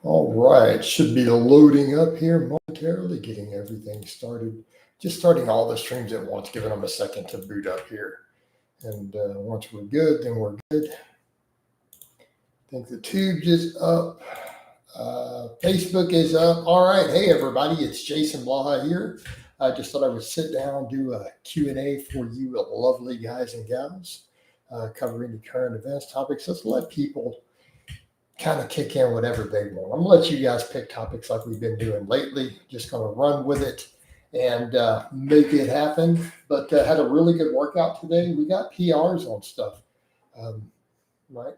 All right, should be loading up here momentarily, getting everything started. Just starting all the streams at once, giving them a second to boot up here. And once we're good, then we're good. I think the tube is up. Facebook is up. All right, hey everybody, it's Jason Blaha here. I just thought I would sit down, do a Q&A for you lovely guys and gals, covering the current events topics. Let's let people kind of kick in whatever they want. I'm gonna let you guys pick topics like we've been doing lately. Just gonna run with it and make it happen. But had a really good workout today. We got PRs on stuff, right?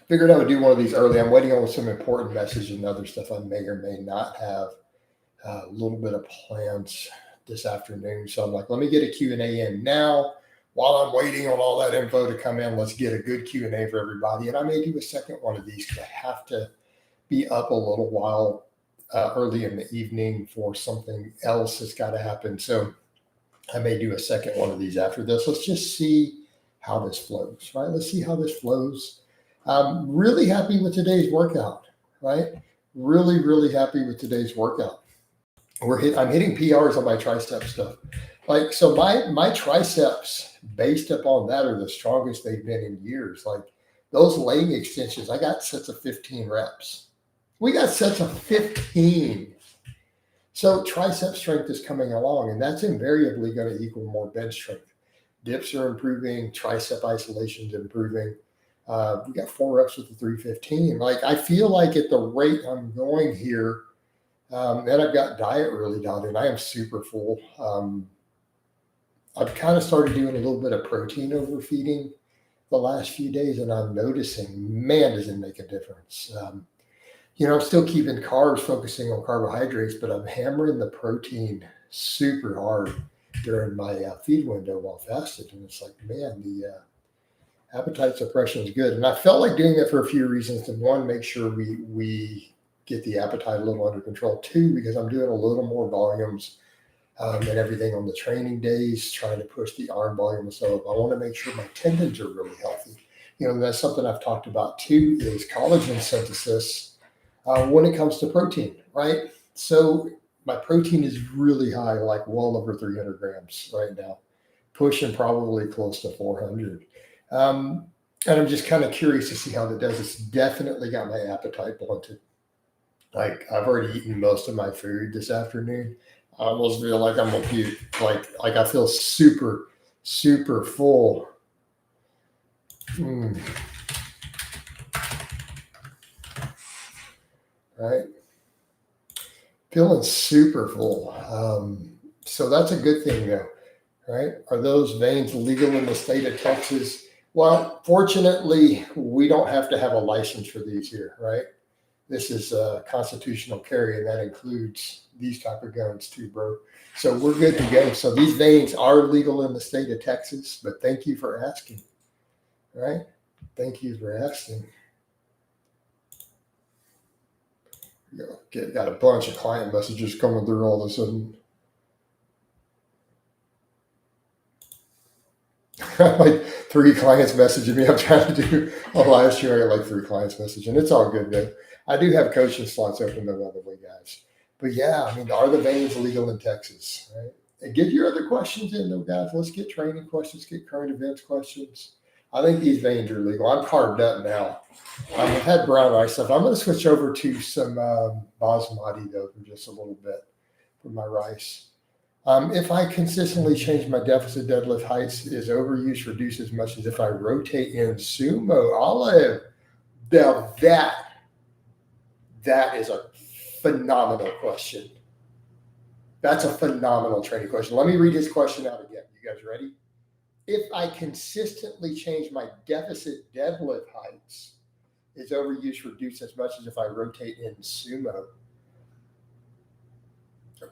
Figured I would do one of these early. I'm waiting on some important message and other stuff I may or may not have a little bit of plans this afternoon. So I'm like, let me get a Q&A in now. While I'm waiting on all that info to come in, let's get a good Q&A for everybody. And I may do a second one of these because I have to be up a little while early in the evening for something else that's got to happen. So I may do a second one of these after this. Let's just see how this flows, right? Let's see how this flows. I'm really happy with today's workout, right? Really, really happy with today's workout. I'm hitting PRs on my tricep stuff. Like, so my triceps based upon that are the strongest they've been in years. Like those leg extensions, I got sets of 15 reps. We got sets of 15. So tricep strength is coming along, and that's invariably going to equal more bench strength. Dips are improving, tricep isolation's improving. We got 4 reps with the 315. Like I feel like at the rate I'm going here, and I've got diet really dialed in. I am super full. I've kind of started doing a little bit of protein overfeeding the last few days, and I'm noticing, man, does it make a difference. I'm still keeping carbs, focusing on carbohydrates, but I'm hammering the protein super hard during my feed window while fasted. And it's like, man, the appetite suppression is good. And I felt like doing that for a few reasons. And one, make sure we get the appetite a little under control. Two, because I'm doing a little more volumes and everything on the training days, trying to push the arm volume. So I want to make sure my tendons are really healthy. That's something I've talked about too, is collagen synthesis when it comes to protein, right? So my protein is really high, like well over 300 grams right now, pushing probably close to 400. And I'm just kind of curious to see how that does. It's definitely got my appetite blunted. Like I've already eaten most of my food this afternoon. I almost feel like I'm gonna puke. Like I feel super, super full. Right? Feeling super full. So that's a good thing though, right? Are those veins legal in the state of Texas? Well, fortunately, we don't have to have a license for these here, right? This is a constitutional carry, and that includes these type of guns too, bro. So we're good to go. So these veins are legal in the state of Texas, but thank you for asking, right? Thank you for asking. Got a bunch of client messages coming through all of a sudden. Like 3 clients messaging me. I'm trying to do a live stream. I got like 3 clients messaging. It's all good though. I do have coaching slots open though, by the way, guys. But yeah, I mean, are the veins legal in Texas? Right? And get your other questions in though, guys. Let's get training questions, get current events questions. I think these veins are legal. I'm carved up now. I've had brown rice stuff. I'm going to switch over to some basmati though for just a little bit for my rice. If I consistently change my deficit deadlift heights, is overuse reduced as much as if I rotate in sumo? Olive, now that is a phenomenal question. That's a phenomenal training question. Let me read his question out again. You guys ready? If I consistently change my deficit deadlift heights, is overuse reduced as much as if I rotate in sumo?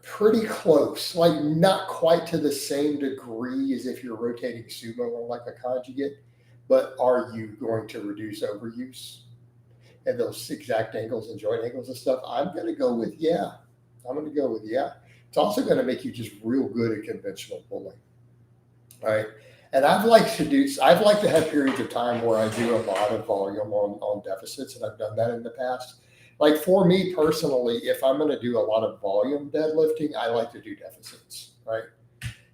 Pretty close, like not quite to the same degree as if you're rotating sumo on like a conjugate, but are you going to reduce overuse and those exact angles and joint angles and stuff? I'm going to go with yeah. It's also going to make you just real good at conventional pulling. All right. And I'd like to have periods of time where I do a lot of volume on deficits, and I've done that in the past. Like for me personally, if I'm going to do a lot of volume deadlifting, I like to do deficits, right?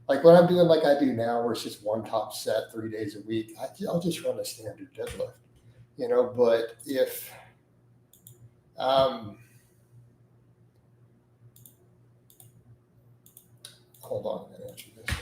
Like when I'm doing like I do now, where it's just one top set 3 days a week, I'll just run a standard deadlift, But if, um, hold on, I'm going to answer this.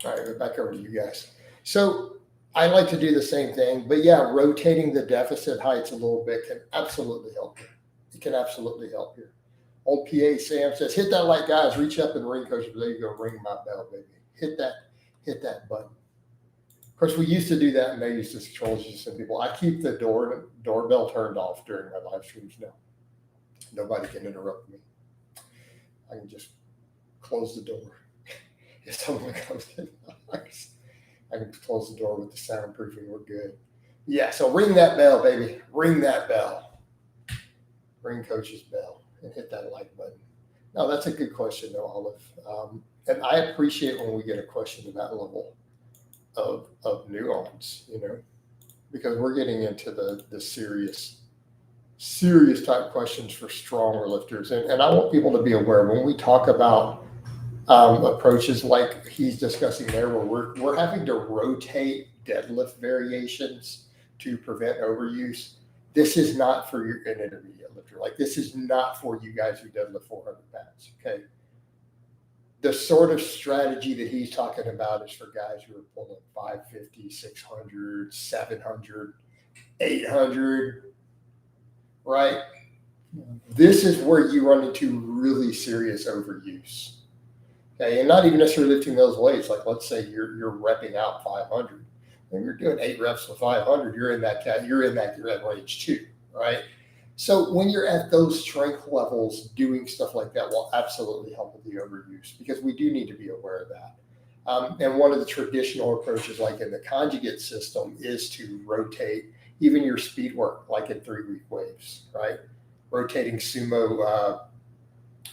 All right, back over to you guys. So I like to do the same thing, but yeah, rotating the deficit heights a little bit can absolutely help you. It can absolutely help you. Old PA Sam says, hit that like guys, reach up and ring coach. There you go, ring my bell, baby. Hit that button. Of course, we used to do that, and they used to troll some people. I keep the doorbell turned off during my live streams now. Nobody can interrupt me. I can just close the door. If someone comes in, I can close the door with the soundproofing. We're good. Yeah, so ring that bell, baby. Ring that bell. Ring coach's bell and hit that like button. No, that's a good question, though, Olive. And I appreciate when we get a question to that level of nuance, because we're getting into the serious type questions for stronger lifters. And I want people to be aware when we talk about approaches like he's discussing there, where we're having to rotate deadlift variations to prevent overuse. This is not for an intermediate lifter. Like this is not for you guys who deadlift 400 pounds. Okay. The sort of strategy that he's talking about is for guys who are pulling 550, 600, 700, 800, right? This is where you run into really serious overuse. Okay, and not even necessarily lifting those weights. Like let's say you're repping out 500, and you're doing 8 reps with 500. You're in that range too, right? So when you're at those strength levels, doing stuff like that will absolutely help with the overuse, because we do need to be aware of that. And one of the traditional approaches, like in the conjugate system, is to rotate even your speed work, like in 3-week waves, right? Rotating sumo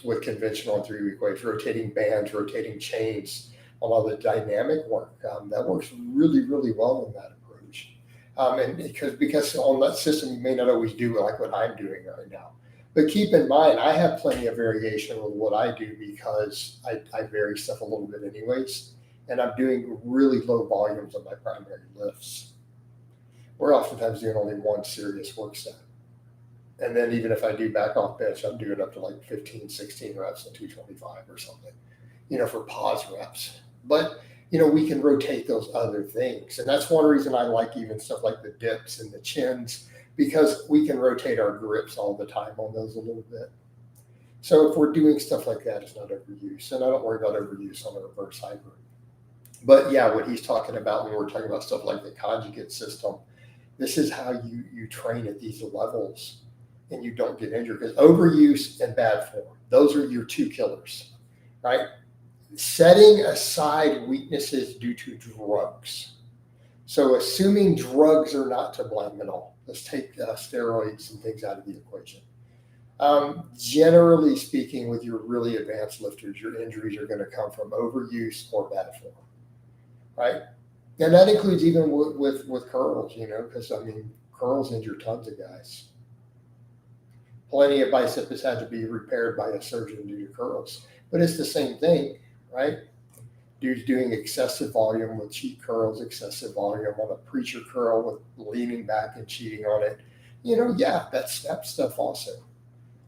with conventional 3-week waves, rotating bands, rotating chains, a lot of the dynamic work. That works really, really well in that approach. And because on that system, you may not always do like what I'm doing right now. But keep in mind, I have plenty of variation with what I do because I vary stuff a little bit anyways. And I'm doing really low volumes on my primary lifts. We're oftentimes doing only one serious work set. And then even if I do back off bench, I'm doing up to like 15, 16 reps at 225 or something, for pause reps. But, we can rotate those other things. And that's one reason I like even stuff like the dips and the chins, because we can rotate our grips all the time on those a little bit. So if we're doing stuff like that, it's not overuse. And I don't worry about overuse on a reverse high grip. But yeah, what he's talking about when we're talking about stuff like the conjugate system, this is how you train at these levels and you don't get injured, because overuse and bad form, those are your two killers, right? Setting aside weaknesses due to drugs. So assuming drugs are not to blame at all, let's take steroids and things out of the equation. Generally speaking, with your really advanced lifters, your injuries are going to come from overuse or bad form, right? And that includes even with curls, because curls injure tons of guys. Plenty of bicep has had to be repaired by a surgeon due to curls, but it's the same thing, right? Dude's doing excessive volume with cheat curls, excessive volume on a preacher curl with leaning back and cheating on it. That's that stuff also.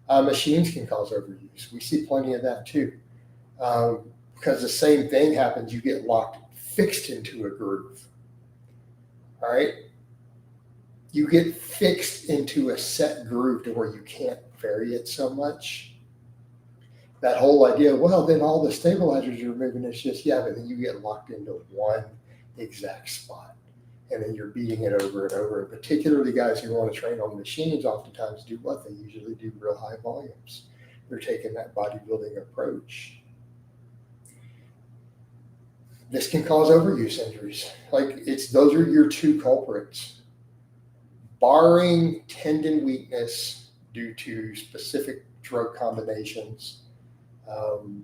Machines can cause overuse. We see plenty of that too, because the same thing happens. You get fixed into a groove. All right. You get fixed into a set groove to where you can't vary it so much. That whole idea, well, then all the stabilizers you're moving, it's just, but then you get locked into one exact spot. And then you're beating it over and over. And particularly guys who want to train on machines oftentimes do what? They usually do real high volumes. They're taking that bodybuilding approach. This can cause overuse injuries. Like those are your two culprits. Barring tendon weakness due to specific drug combinations, um,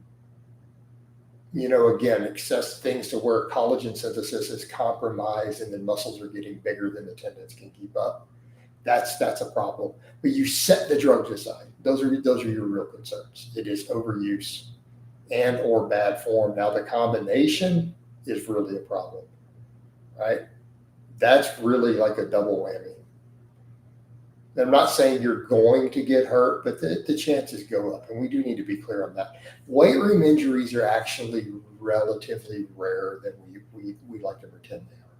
again, excess things to where collagen synthesis is compromised and then muscles are getting bigger than the tendons can keep up. That's a problem. But you set the drugs aside. Those are your real concerns. It is overuse and or bad form. Now the combination is really a problem, right? That's really like a double whammy. I'm not saying you're going to get hurt, but the chances go up, and we do need to be clear on that. Weight room injuries are actually relatively rarer than we like to pretend they are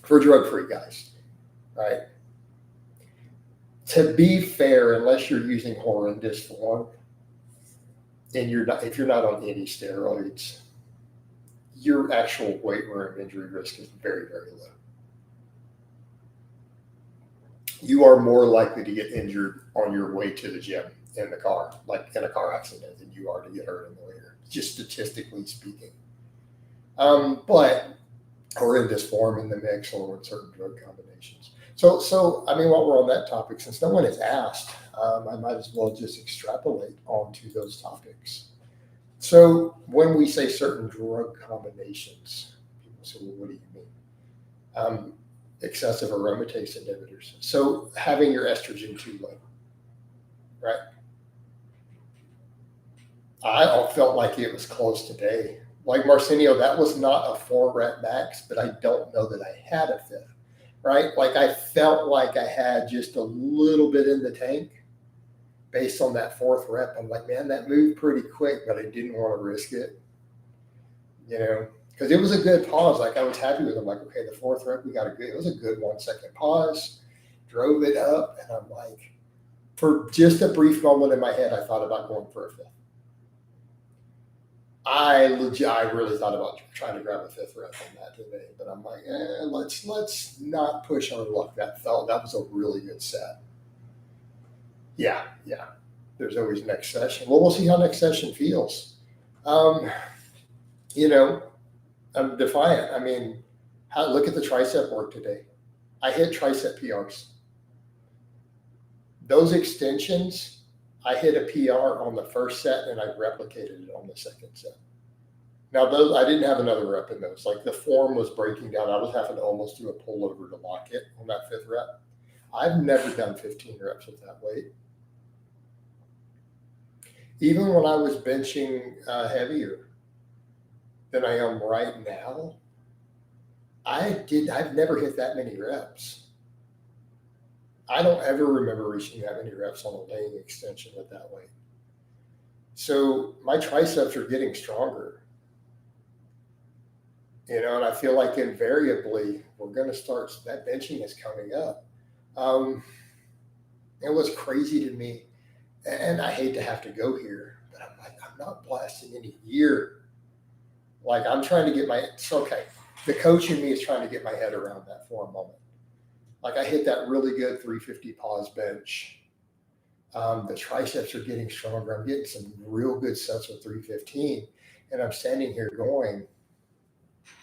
for drug-free guys, right? To be fair, unless you're using horrendous form, and if you're not on any steroids, your actual weight room injury risk is very, very low. You are more likely to get injured on your way to the gym in the car, like in a car accident, than you are to get hurt in the later, just statistically speaking. But horrendous form in the mix or with certain drug combinations. So I mean, while we're on that topic, since no one has asked, I might as well just extrapolate onto those topics. So when we say certain drug combinations, people say, well, what do you mean? Excessive aromatase inhibitors. So having your estrogen too low, right? I felt like it was close today. Like Marcinio, that was not a 4 rep max, but I don't know that I had a fifth, right? Like I felt like I had just a little bit in the tank based on that 4th rep. I'm like, man, that moved pretty quick, but I didn't want to risk it, because it was a good pause. Like I was happy with it. I'm like, okay, the 4th rep, it was a good 1 second pause, drove it up. And I'm like, for just a brief moment in my head, I thought about going for a 5th. I really thought about trying to grab a 5th rep on that today, but I'm like, let's not push our luck. That was a really good set. Yeah. There's always next session. Well, we'll see how next session feels. I'm defiant. I mean, look at the tricep work today. I hit tricep PRs. Those extensions, I hit a PR on the first set and I replicated it on the second set. Now, those I didn't have another rep in those. Like the form was breaking down. I was having to almost do a pullover to lock it on that 5th rep. I've never done 15 reps with that weight. Even when I was benching heavier than I am right now, I've never hit that many reps. I don't ever remember reaching that many reps on a laying extension with that weight. So my triceps are getting stronger. And I feel like invariably we're going to start, that benching is coming up. It was crazy to me, and I hate to have to go here, but I'm like, I'm not blasting any gear. Like I'm trying to it's okay. The coach in me is trying to get my head around that for a moment. Like I hit that really good 350 pause bench. The triceps are getting stronger. I'm getting some real good sets with 315. And I'm standing here going,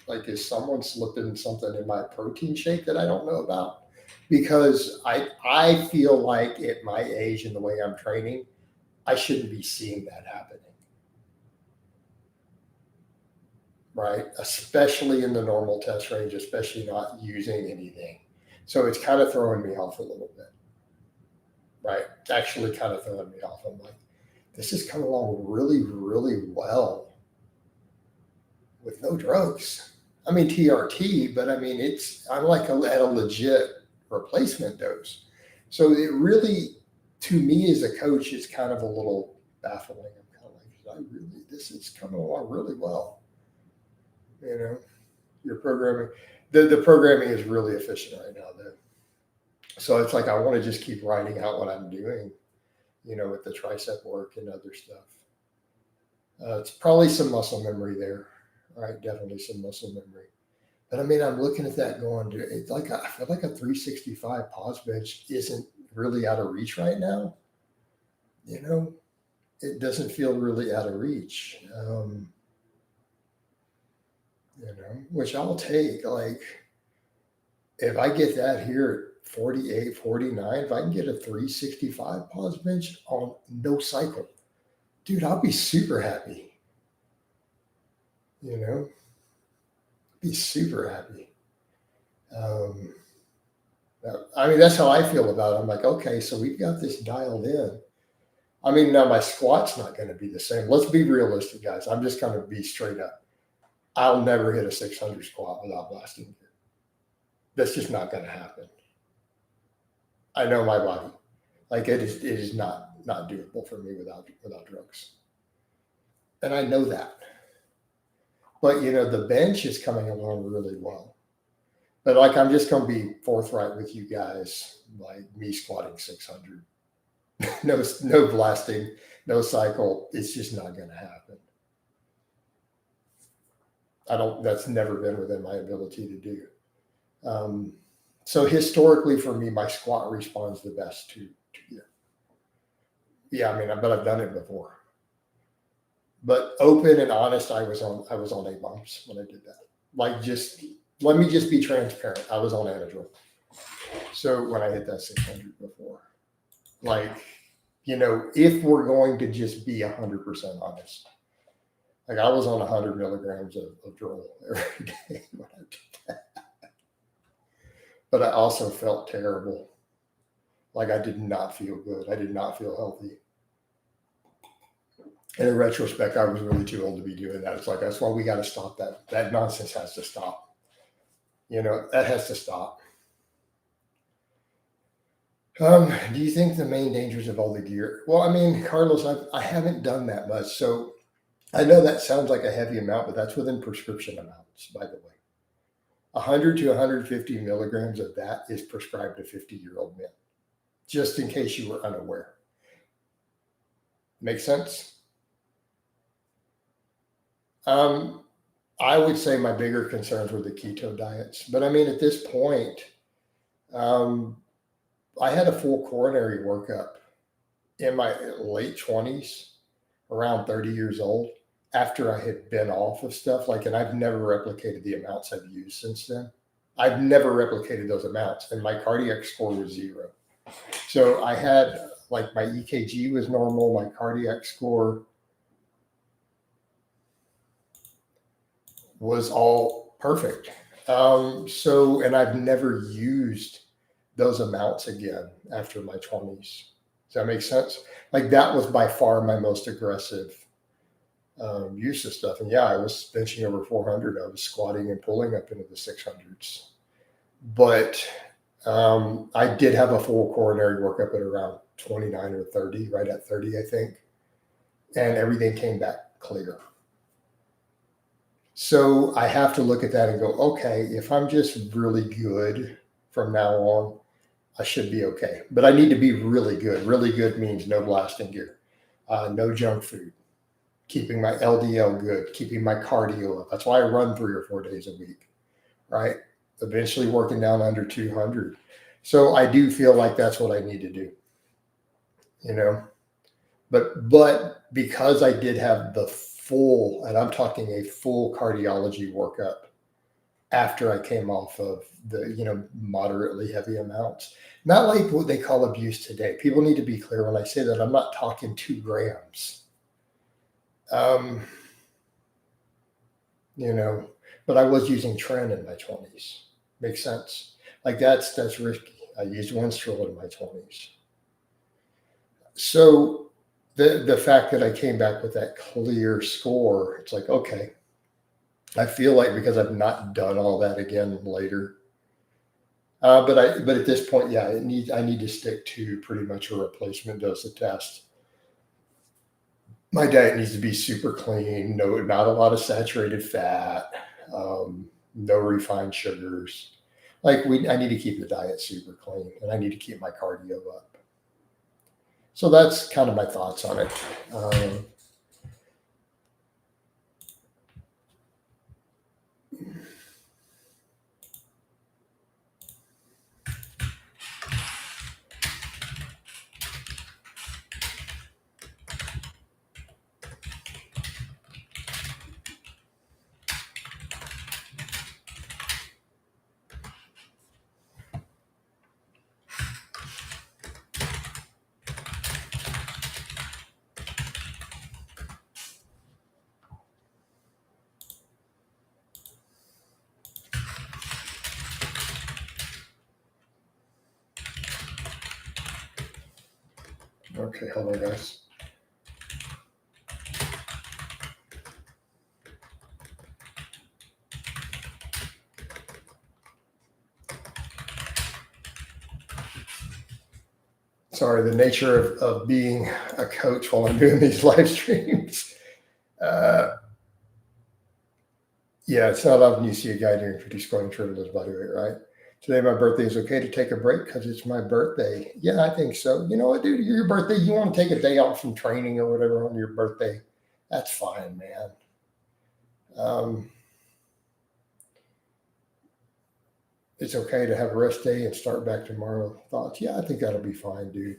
like, is someone slipping something in my protein shake that I don't know about? Because I feel like at my age and the way I'm training, I shouldn't be seeing that happening. Right? Especially in the normal test range, especially not using anything. So it's kind of throwing me off a little bit. Right? It's actually kind of throwing me off. I'm like, this is coming along really, really well with no drugs. I mean, TRT, but I mean, I'm like at a legit replacement dose. So it really, to me as a coach, is kind of a little baffling. I'm kind of like, this is coming along really well. Your programming, the programming is really efficient right now, though. So it's like, I want to just keep writing out what I'm doing, with the tricep work and other stuff. It's probably some muscle memory there, right? Definitely some muscle memory. But I mean, I'm looking at that going, it's like, I feel like a 365 pause bench isn't really out of reach right now. It doesn't feel really out of reach. which I'll take. Like, if I get that here at 48, 49, if I can get a 365 pause bench on no cycle, dude, I'll be super happy. Be super happy. I mean, that's how I feel about it. I'm like, okay, so we've got this dialed in. I mean, now my squat's not going to be the same. Let's be realistic, guys. I'm just going to be straight up. I'll never hit a 600 squat without blasting gear. That's just not going to happen. I know my body. Like, it is not doable for me without drugs. And I know that. But, the bench is coming along really well. But, like, I'm just going to be forthright with you guys. Like, me squatting 600. No blasting, no cycle. It's just not going to happen. That's never been within my ability to do. So historically for me, my squat responds the best to gear. Yeah, I mean, but I've done it before. But open and honest, I was on A bumps when I did that. Like, let me just be transparent. I was on Anadrol. So when I hit that 600 before, like, if we're going to just be 100% honest, like, I was on 100 milligrams of Drol every day when I did that. But I also felt terrible. Like, I did not feel good. I did not feel healthy. And in retrospect, I was really too old to be doing that. It's like, that's why we got to stop that. That nonsense has to stop. That has to stop. Do you think the main dangers of all the gear? Well, I mean, Carlos, I haven't done that much. So I know that sounds like a heavy amount, but that's within prescription amounts, by the way. 100 to 150 milligrams of that is prescribed to 50-year-old men, just in case you were unaware. Make sense? I would say my bigger concerns were the keto diets. But I mean, at this point, I had a full coronary workup in my late 20s, around 30 years old, after I had been off of stuff. Like, and I've never replicated the amounts I've used since then. I've never replicated those amounts, and my cardiac score was 0. So I had, like, my EKG was normal, my cardiac score was all perfect. And I've never used those amounts again after my 20s. Does that make sense? Like, that was by far my most aggressive use of stuff. And yeah, I was benching over 400. I was squatting and pulling up into the 600s. But I did have a full coronary workup at around 29 or 30, right at 30, I think. And everything came back clear. So I have to look at that and go, okay, if I'm just really good from now on, I should be okay. But I need to be really good. Really good means no blasting gear, no junk food, keeping my LDL good, keeping my cardio up. That's why I run 3 or 4 days a week, right? Eventually working down under 200. So I do feel like that's what I need to do, But because I did have the full, and I'm talking a full cardiology workup after I came off of the, moderately heavy amounts, not like what they call abuse today. People need to be clear when I say that. I'm not talking 2 grams. But I was using Tren in my 20s. Makes sense. Like, that's risky. I used Winstrol in my 20s. So the fact that I came back with that clear score, it's like, okay, I feel like, because I've not done all that again later. But at this point, yeah, I need to stick to pretty much a replacement dose of test. My diet needs to be super clean. No, not a lot of saturated fat. No refined sugars. Like, I need to keep the diet super clean, and I need to keep my cardio up. So that's kind of my thoughts on it. Okay, hold on, guys. Sorry, the nature of being a coach while I'm doing these live streams. Yeah, it's not often you see a guy doing 50 squat and triple his body weight, right? Today, my birthday is okay to take a break because it's my birthday. Yeah, I think so. You know what, dude? Your birthday, you want to take a day off from training or whatever on your birthday. That's fine, man. It's okay to have a rest day and start back tomorrow. Thoughts? Yeah, I think that'll be fine, dude.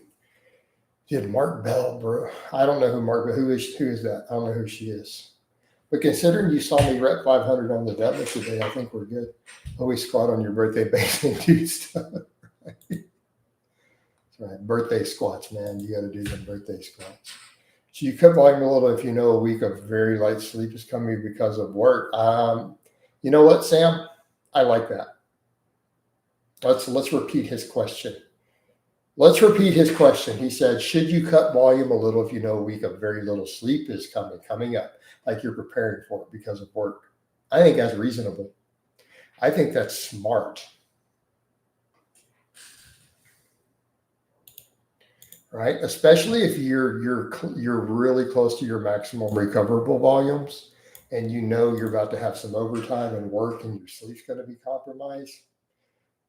Did Mark Bell, bro? I don't know who Mark Bell. Who is that? I don't know who she is. But considering you saw me rep 500 on the deadlift today, I think we're good. Always squat on your birthday base and do stuff. That's right. Birthday squats, man. You got to do them birthday squats. So you cut volume a little if you know a week of very light sleep is coming because of work. You know what, Sam? I like that. Let's repeat his question. Let's repeat his question. He said, should you cut volume a little if you know a week of very little sleep is coming up, like you're preparing for it because of work? I think that's reasonable. I think that's smart. Right? Especially if you're really close to your maximum recoverable volumes and you know you're about to have some overtime and work and your sleep's going to be compromised.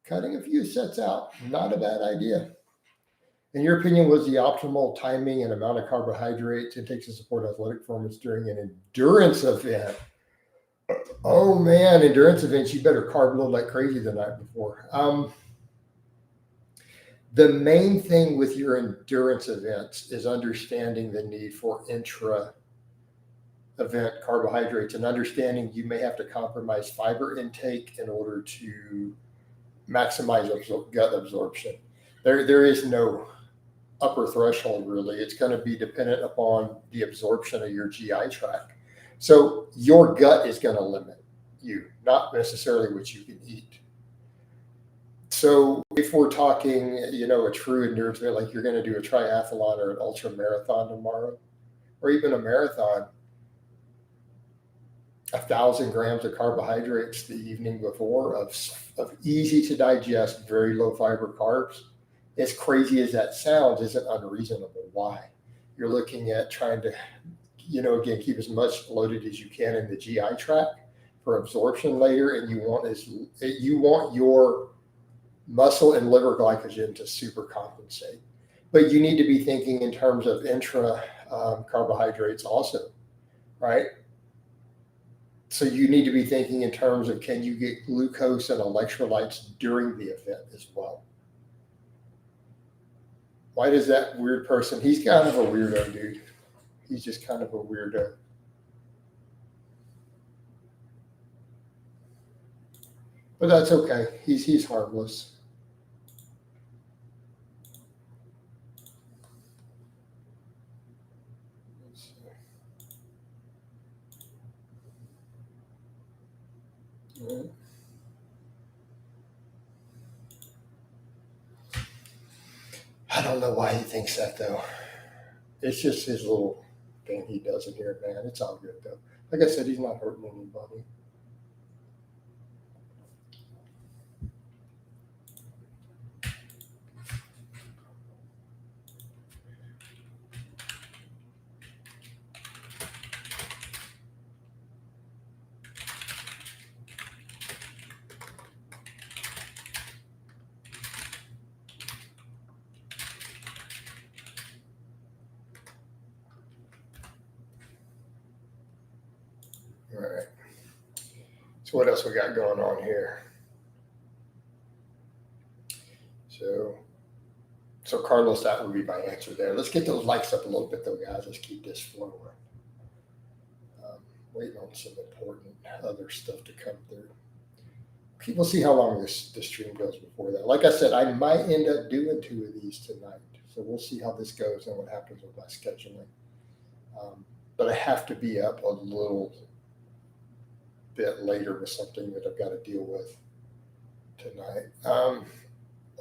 Cutting a few sets out, not a bad idea. In your opinion, was the optimal timing and amount of carbohydrates it takes to support athletic performance during an endurance event? Oh man, endurance events, you better carb load like crazy the night before. The main thing with your endurance events is understanding the need for intra event carbohydrates and understanding you may have to compromise fiber intake in order to maximize gut absorption. There is no upper threshold really. It's going to be dependent upon the absorption of your GI tract. So your gut is going to limit you, not necessarily what you can eat. So if we're talking, a true endurance event, like you're going to do a triathlon or an ultra marathon tomorrow, or even a marathon, 1,000 grams of carbohydrates the evening before of easy to digest, very low fiber carbs. As crazy as that sounds, isn't unreasonable. Why? You're looking at trying to, again, keep as much loaded as you can in the GI tract for absorption later, and you want your muscle and liver glycogen to super compensate. But you need to be thinking in terms of intra carbohydrates also, right? So you need to be thinking in terms of, can you get glucose and electrolytes during the event as well? Why does that weird person, he's kind of a weirdo, dude. He's just kind of a weirdo. But that's okay. He's harmless. Right. I don't know why he thinks that though. It's just his little thing he does in here, man. It's all good though. Like I said, he's not hurting anybody. All right. So what else we got going on here? So Carlos, that would be my answer there. Let's get those likes up a little bit though, guys. Let's keep this flowing. Waiting on some important other stuff to come through. We'll see how long this stream goes before that. Like I said, I might end up doing 2 of these tonight. So we'll see how this goes and what happens with my scheduling. But I have to be up a little bit later with something that I've got to deal with tonight.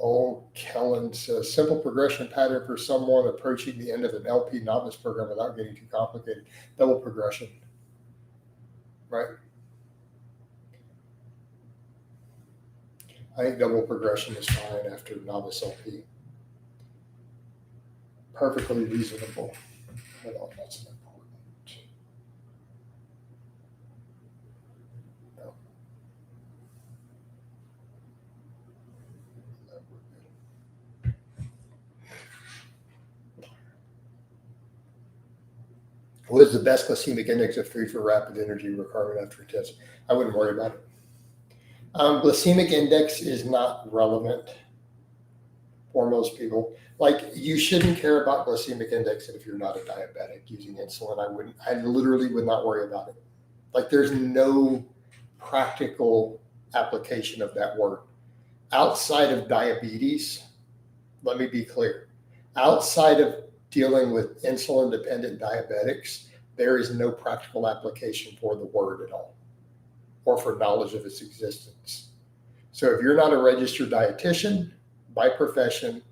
Old Kellen says, simple progression pattern for someone approaching the end of an LP novice program without getting too complicated. Double progression, right? I think double progression is fine after novice LP. Perfectly reasonable. Well, that's important. No. What is the best glycemic index of food for rapid energy requirement after a test? I wouldn't worry about it. Glycemic index is not relevant for most people. Like, you shouldn't care about glycemic index if you're not a diabetic using insulin. I literally would not worry about it. Like, there's no practical application of that word. Outside of diabetes, let me be clear, outside of dealing with insulin dependent diabetics, there is no practical application for the word at all, or for knowledge of its existence. So if you're not a registered dietitian by profession,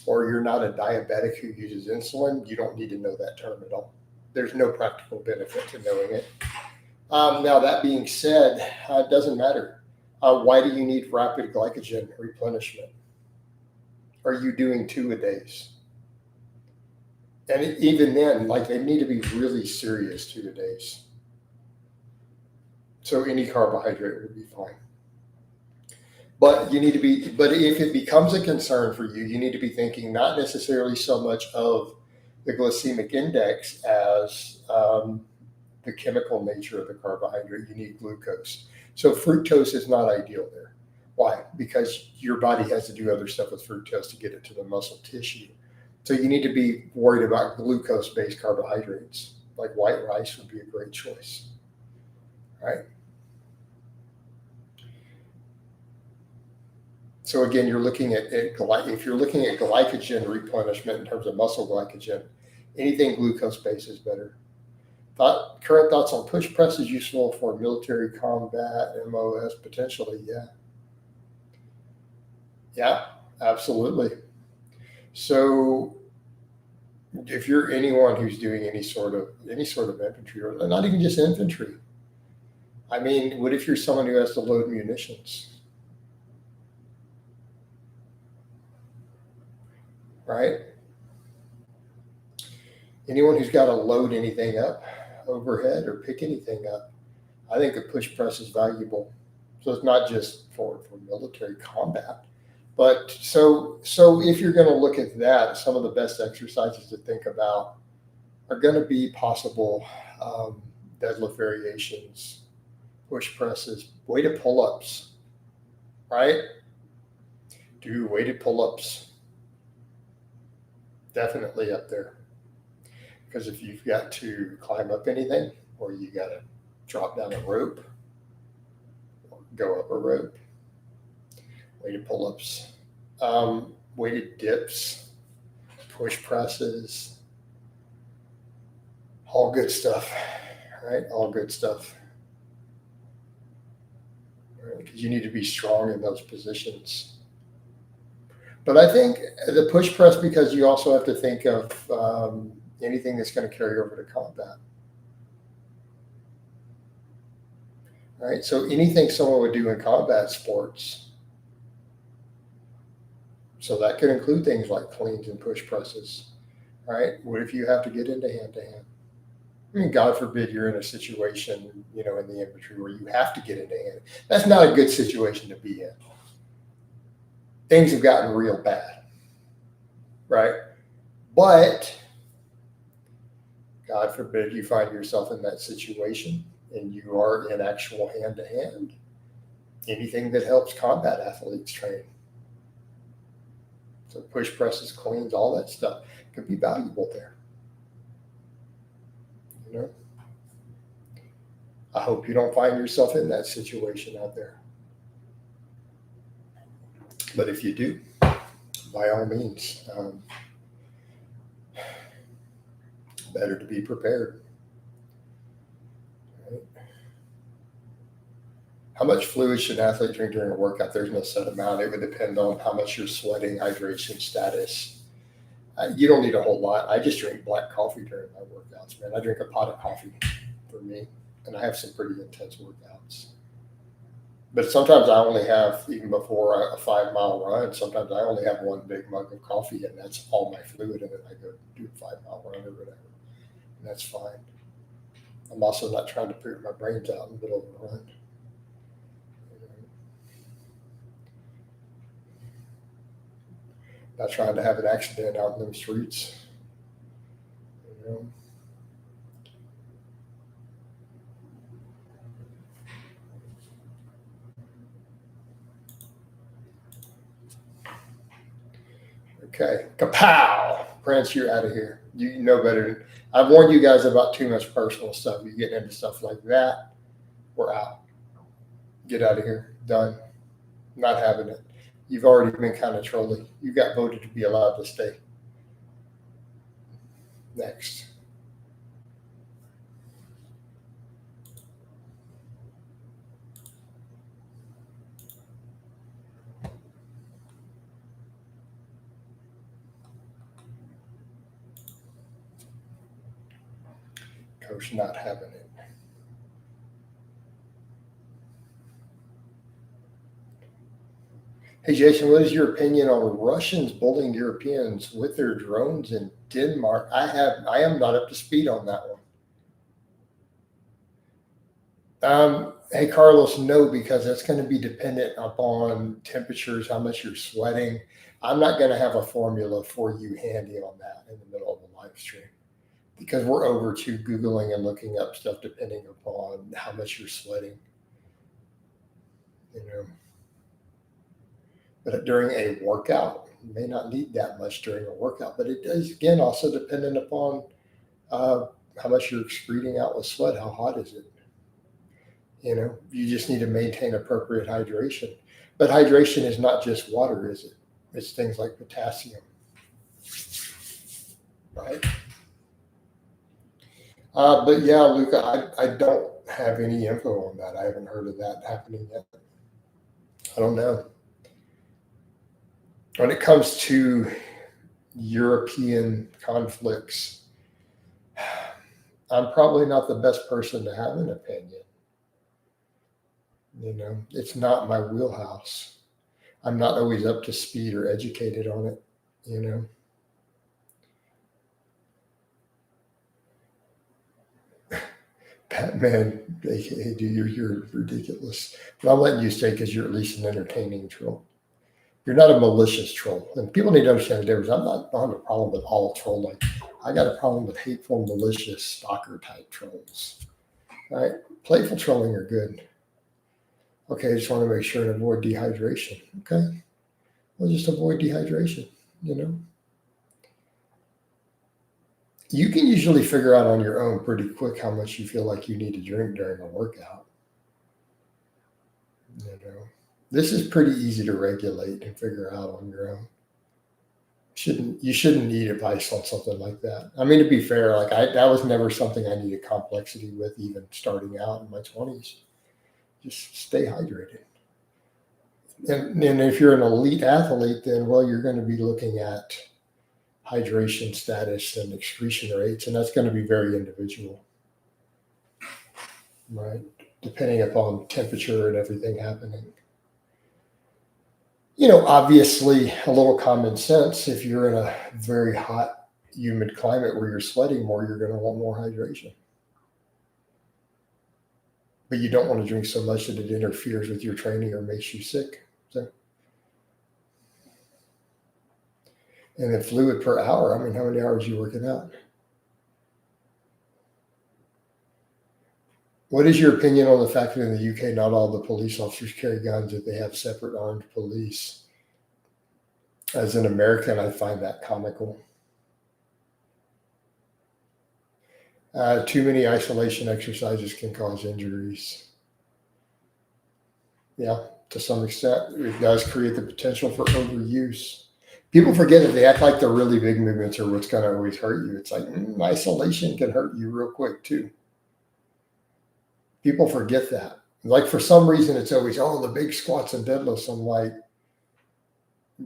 or you're not a diabetic who uses insulin, you don't need to know that term at all. There's no practical benefit to knowing it. Now, that being said, it doesn't matter. Why do you need rapid glycogen replenishment? Are you doing 2 a days? And even then, like, they need to be really serious 2 a days. So any carbohydrate would be fine. But if it becomes a concern for you, you need to be thinking not necessarily so much of the glycemic index as the chemical nature of the carbohydrate. You need glucose. So fructose is not ideal there. Why? Because your body has to do other stuff with fructose to get it to the muscle tissue. So you need to be worried about glucose-based carbohydrates. Like white rice would be a great choice, right? So again, you're looking at if you're looking at glycogen replenishment in terms of muscle glycogen, anything glucose-based is better. Current thoughts on push press is useful for military combat, MOS potentially, yeah, absolutely. So if you're anyone who's doing any sort of infantry, or not even just infantry, I mean, what if you're someone who has to load munitions? Right? Anyone who's got to load anything up overhead or pick anything up, I think a push press is valuable. So it's not just for military combat, but so if you're going to look at that, some of the best exercises to think about are going to be possible deadlift variations, push presses, weighted pull-ups, right? Do weighted pull-ups. Definitely up there. Because if you've got to climb up anything, or you got to drop down a rope, or go up a rope, weighted pull-ups, weighted dips, push presses, all good stuff, right? All good stuff. Right? Because you need to be strong in those positions. But I think the push press, because you also have to think of anything that's going to carry over to combat. Right? So anything someone would do in combat sports. So that could include things like cleans and push presses. Right? What if you have to get into hand-to-hand? I mean, God forbid you're in a situation, in the infantry where you have to get into hand. That's not a good situation to be in. Things have gotten real bad. Right? But God forbid you find yourself in that situation and you are in actual hand-to-hand. Anything that helps combat athletes train. So push presses, cleans, all that stuff could be valuable there. I hope you don't find yourself in that situation out there. But if you do, by all means, better to be prepared. Right? How much fluid should an athlete drink during a workout? There's no set amount. It would depend on how much you're sweating, hydration status. You don't need a whole lot. I just drink black coffee during my workouts, man. I drink a pot of coffee for me, and I have some pretty intense workouts. But sometimes I only have, even before a 5 mile run, sometimes I only have one big mug of coffee, and that's all my fluid, and then I go do a 5 mile run or whatever, and that's fine. I'm also not trying to poop my brains out in the middle of a run. Not trying to have an accident out in the streets. Okay, kapow! Prince, you're out of here. You know better. I've warned you guys about too much personal stuff. You get into stuff like that, we're out. Get out of here. Done. Not having it. You've already been kind of trolly. You got voted to be allowed to stay. Next. Coach not having it. Hey, Jason, what is your opinion on Russians bullying Europeans with their drones in Denmark? I am not up to speed on that one. Hey, Carlos, no, because that's going to be dependent upon temperatures, how much you're sweating. I'm not going to have a formula for you handy on that in the middle of a live stream because we're over to Googling and looking up stuff depending upon how much you're sweating. But during a workout, you may not need that much during a workout, but it does, again, also dependent upon how much you're excreting out with sweat. How hot is it? You just need to maintain appropriate hydration. But hydration is not just water, is it? It's things like potassium, right? But yeah, Luca, I don't have any info on that. I haven't heard of that happening yet. I don't know. When it comes to European conflicts, I'm probably not the best person to have an opinion. It's not my wheelhouse. I'm not always up to speed or educated on it, Batman, aka dude, you're ridiculous. But I'm letting you stay because you're at least an entertaining troll. You're not a malicious troll. And people need to understand the difference. I don't have a problem with all trolling. I got a problem with hateful, malicious, stalker type trolls. All right? Playful trolling are good. Okay, I just want to make sure and avoid dehydration. Okay? Well, just avoid dehydration, You can usually figure out on your own pretty quick how much you feel like you need to drink during a workout. This is pretty easy to regulate and figure out on your own. You shouldn't need advice on something like that. I mean, to be fair, that was never something I needed complexity with, even starting out in my 20s. Just stay hydrated. And if you're an elite athlete, then, well, you're going to be looking at hydration status and excretion rates, and that's going to be very individual, right? Depending upon temperature and everything happening. Obviously, a little common sense. If you're in a very hot, humid climate where you're sweating more, you're going to want more hydration. But you don't want to drink so much that it interferes with your training or makes you sick. And then fluid per hour, I mean, how many hours are you working out? What is your opinion on the fact that in the UK, not all the police officers carry guns, that they have separate armed police? As an American, I find that comical. Too many isolation exercises can cause injuries. Yeah, to some extent, it does create the potential for overuse. People forget that they act like the really big movements are what's going to always hurt you. It's like isolation can hurt you real quick too. People forget that. Like for some reason, it's always, oh, the big squats and deadlifts. I'm like,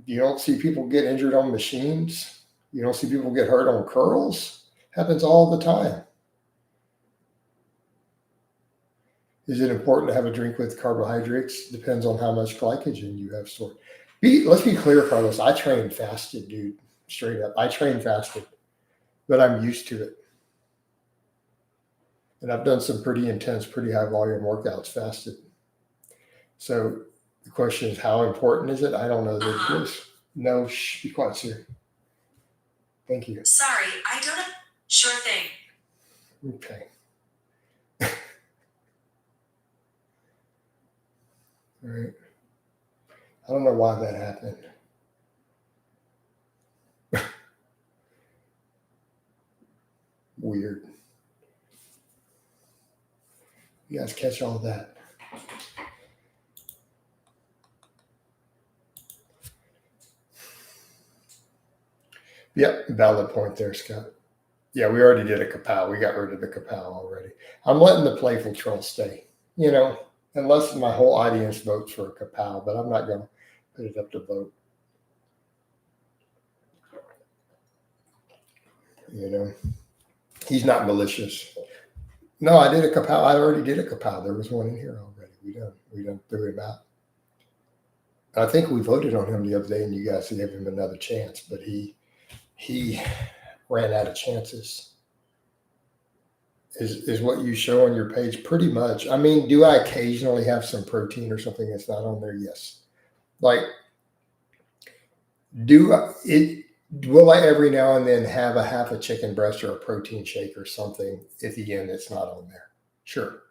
you don't see people get injured on machines. You don't see people get hurt on curls. Happens all the time. Is it important to have a drink with carbohydrates? Depends on how much glycogen you have stored. Let's be clear, Carlos. I train fasted, dude. Straight up. I train fasted, but I'm used to it. And I've done some pretty intense, pretty high volume workouts fasted. So the question is, how important is it? I don't know that it is. No, shh, be quiet, sir. Thank you. Sorry, I don't know. Sure thing. Okay. All right. I don't know why that happened. Weird. You guys catch all that? Yep, valid point there, Scott. Yeah, we already did a kapow. We got rid of the kapow already. I'm letting the playful troll stay, unless my whole audience votes for a kapow, but I'm not going to put it up to vote. He's not malicious. No, I did a kapow. I already did a kapow. There was one in here already. We done threw him out. I think we voted on him the other day, and you guys gave him another chance, but he ran out of chances. Is what you show on your page pretty much. I mean, do I occasionally have some protein or something that's not on there? Yes. Like, will I every now and then have a half a chicken breast or a protein shake or something at the end that's not on there? Sure.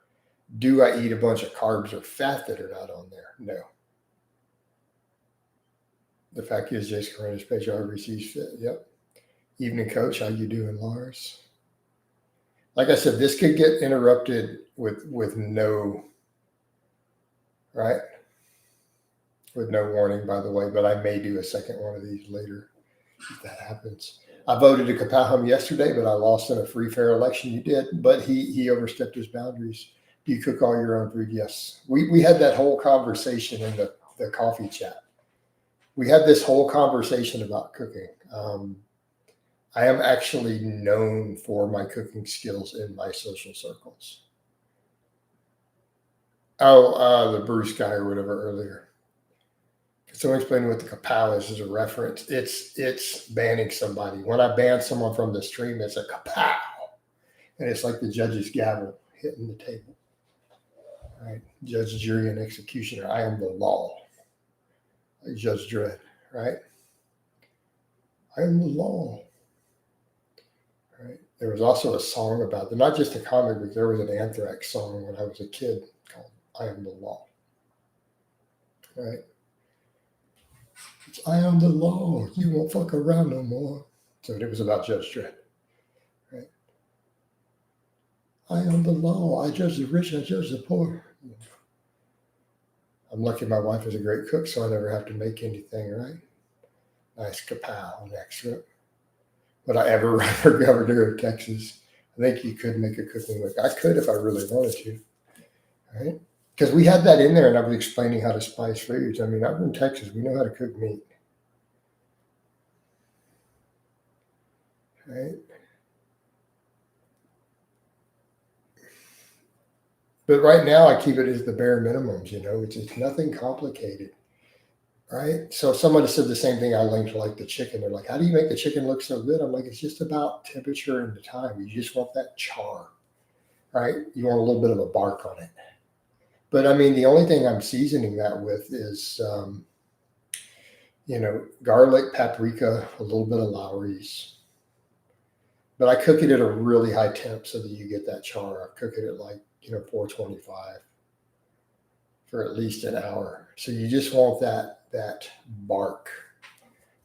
Do I eat a bunch of carbs or fat that are not on there? No. The fact is, Jason Corinna's page already sees fit. Yep. Evening, Coach. How you doing, Lars? Like I said, this could get interrupted with no, right? With no warning, by the way, but I may do a second one of these later if that happens. I voted to Kapaham yesterday, but I lost in a free, fair election. You did, but he overstepped his boundaries. Do you cook all your own food? Yes. We had that whole conversation in the coffee chat. We had this whole conversation about cooking. I am actually known for my cooking skills in my social circles. Oh, the Bruce guy or whatever earlier. Someone explained what the kapow is as a reference. It's banning somebody. When I ban someone from the stream, it's a kapow. And it's like the judge's gavel hitting the table. Right? Judge, jury, and executioner. I am the law. Like Judge Dredd, right? I am the law. Right? There was also a song about them, not just a comic book. There was an Anthrax song when I was a kid called "I Am the Law." Right? It's, I am the law. You won't fuck around no more. So it was about Judge Dredd. Right? I am the law. I judge the rich. I judge the poor. I'm lucky my wife is a great cook, so I never have to make anything. Right? Nice kapow next. Would I ever run for governor of Texas? I think you could make a cooking book. I could if I really wanted to. Right? Because we had that in there and I was explaining how to spice foods. I mean, I'm from Texas. We know how to cook meat. Right? But right now I keep it as the bare minimums, it's nothing complicated. Right? So if someone said the same thing, I linked like the chicken. They're like, how do you make the chicken look so good? I'm like, it's just about temperature and the time. You just want that char, right? You want a little bit of a bark on it. But I mean, the only thing I'm seasoning that with is, garlic, paprika, a little bit of Lowry's. But I cook it at a really high temp so that you get that char. I cook it at 425 for at least an hour. So you just want that bark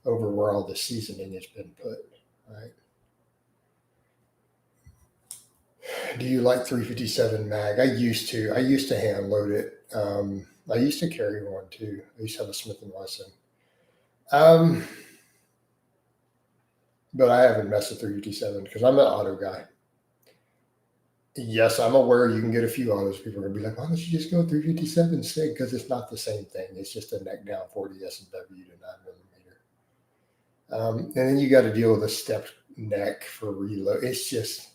over where all the seasoning has been put, right? Do you like 357 mag? I used to hand load it. I used to carry one too. I used to have a Smith & Wesson. But I haven't messed with 357 because I'm an auto guy. Yes, I'm aware you can get a few on those. People are going to be like, why don't you just go 357 SIG? Because it's not the same thing. It's just a neck down 40 S&W to 9mm. And then you got to deal with a stepped neck for reload. It's just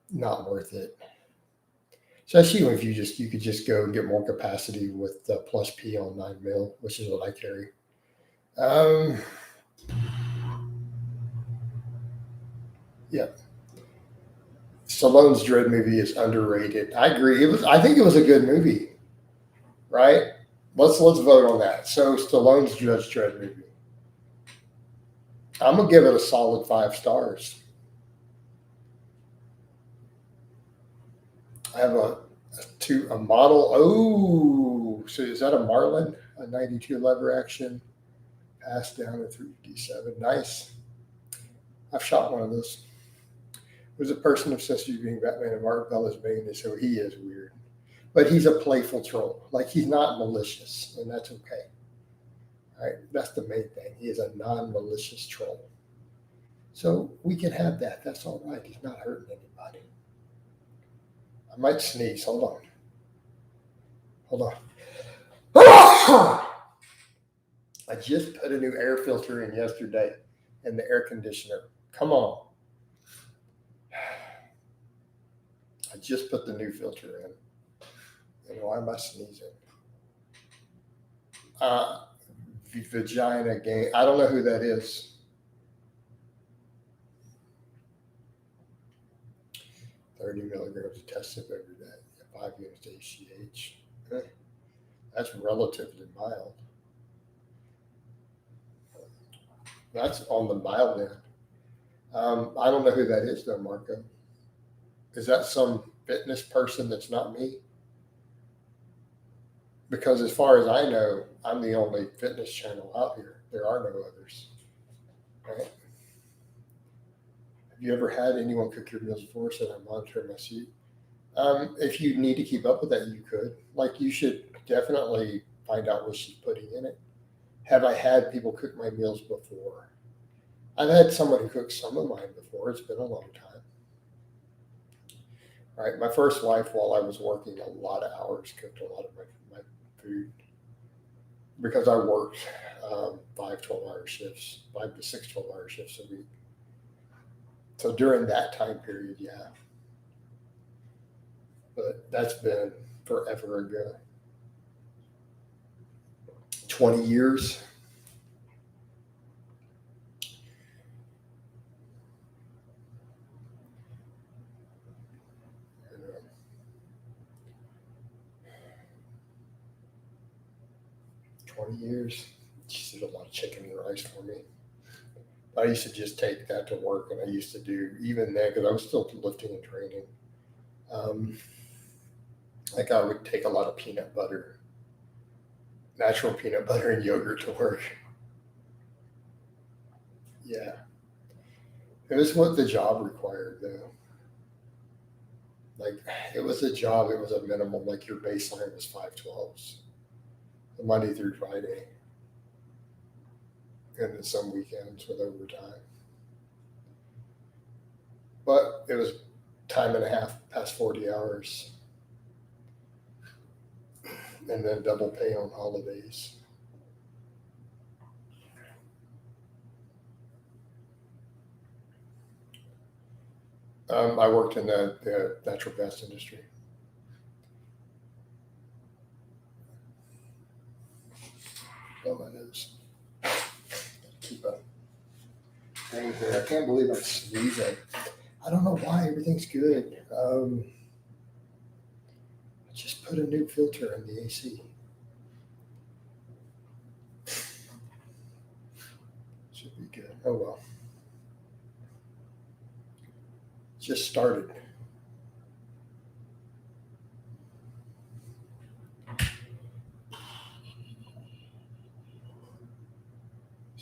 not worth it. Especially if you could just go and get more capacity with the plus P on 9mm, which is what I carry. Yeah. Stallone's Dread movie is underrated. I agree. I think it was a good movie, right? Let's vote on that. So Stallone's Judge Dredd movie. I'm gonna give it a solid 5 stars. I have a model. Oh, so is that a Marlin? A 92 lever action, passed down a 357. Nice. I've shot one of those. There's a person obsessed with being Batman and Mark Bella's being this, so he is weird. But he's a playful troll. Like he's not malicious, and that's okay. All right, that's the main thing. He is a non-malicious troll. So we can have that. That's all right. He's not hurting anybody. I might sneeze. Hold on. I just put a new air filter in yesterday in the air conditioner. Come on. I just put the new filter in. And why am I sneezing? Vagina game. I don't know who that is. 30 milligrams of test every day. 5 units ACH. That's relatively mild. That's on the mild end. I don't know who that is though, Marco. Is that some fitness person that's not me? Because as far as I know, I'm the only fitness channel out here. There are no others. Right? Have you ever had anyone cook your meals for us and I monitor my seat? If you need to keep up with that, you could. Like you should definitely find out what she's putting in it. Have I had people cook my meals before? I've had somebody cook some of mine before. It's been a long time. All right. My first wife, while I was working a lot of hours, cooked a lot of my food because I worked 5 12-hour shifts, 5 to 6 12-hour shifts a week. So during that time period, yeah. But that's been forever ago. 20 years. She did a lot of chicken and rice for me. I used to just take that to work, and I used to do even then because I was still lifting and training. Like I would take a lot of peanut butter, natural peanut butter and yogurt to work. Yeah, it was what the job required, though. Like it was a job. It was a minimum. Like your baseline was 512s, Monday through Friday, and then some weekends with overtime. But it was time and a half past 40 hours, and then double pay on holidays. I worked in the natural gas industry. Oh, my nose. Keep up. Thing here. I can't believe I'm sneezing. I don't know why. Everything's good. I just put a new filter in the AC. Should be good. Oh well. Just started.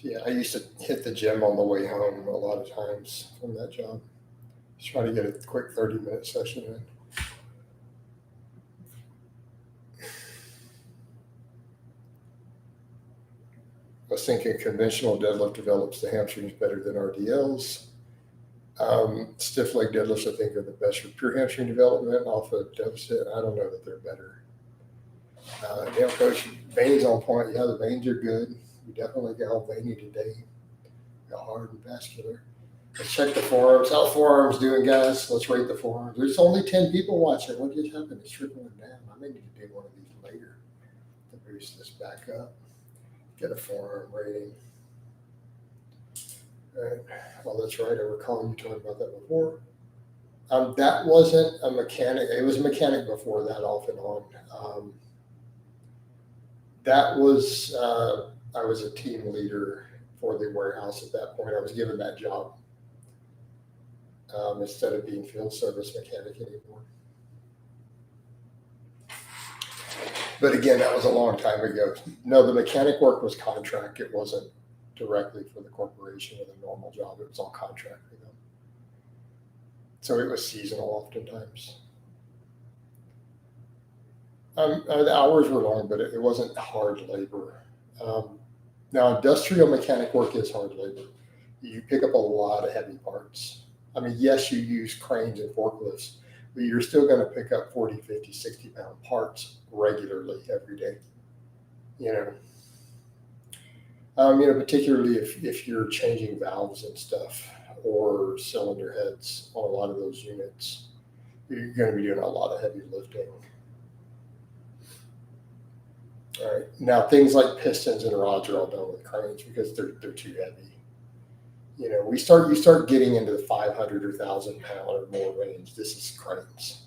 Yeah, I used to hit the gym on the way home a lot of times from that job. Just try to get a quick 30-minute session in. I was thinking conventional deadlift develops the hamstrings better than RDLs. Stiff leg deadlifts, I think, are the best for pure hamstring development. Off a deficit, I don't know that they're better. Coach, veins on point. Yeah, the veins are good. We definitely got all veiny today. Got hard and vascular. Let's check the forearms. How the forearms doing, guys? Let's rate the forearms. There's only 10 people watching. What just happened? It's trickling down. I may need to do one of these later to boost this back up. Get a forearm rating. All right. Well, that's right. I recall you talking about that before. That wasn't a mechanic. It was a mechanic before that, off and on. That was, I was a team leader for the warehouse at that point. I was given that job instead of being field service mechanic anymore. But again, that was a long time ago. No, the mechanic work was contract. It wasn't directly for the corporation with a normal job. It was all contract for them. So it was seasonal oftentimes. The hours were long, but it wasn't hard labor. Now, industrial mechanic work is hard labor. You pick up a lot of heavy parts. I mean, yes, you use cranes and forklifts, but you're still going to pick up 40, 50, 60-pound parts regularly every day. Particularly if you're changing valves and stuff or cylinder heads on a lot of those units, you're going to be doing a lot of heavy lifting. All right. Now, things like pistons and rods are all done with cranes because they're too heavy. You start getting into the 500 or 1,000 pound or more range. This is cranes.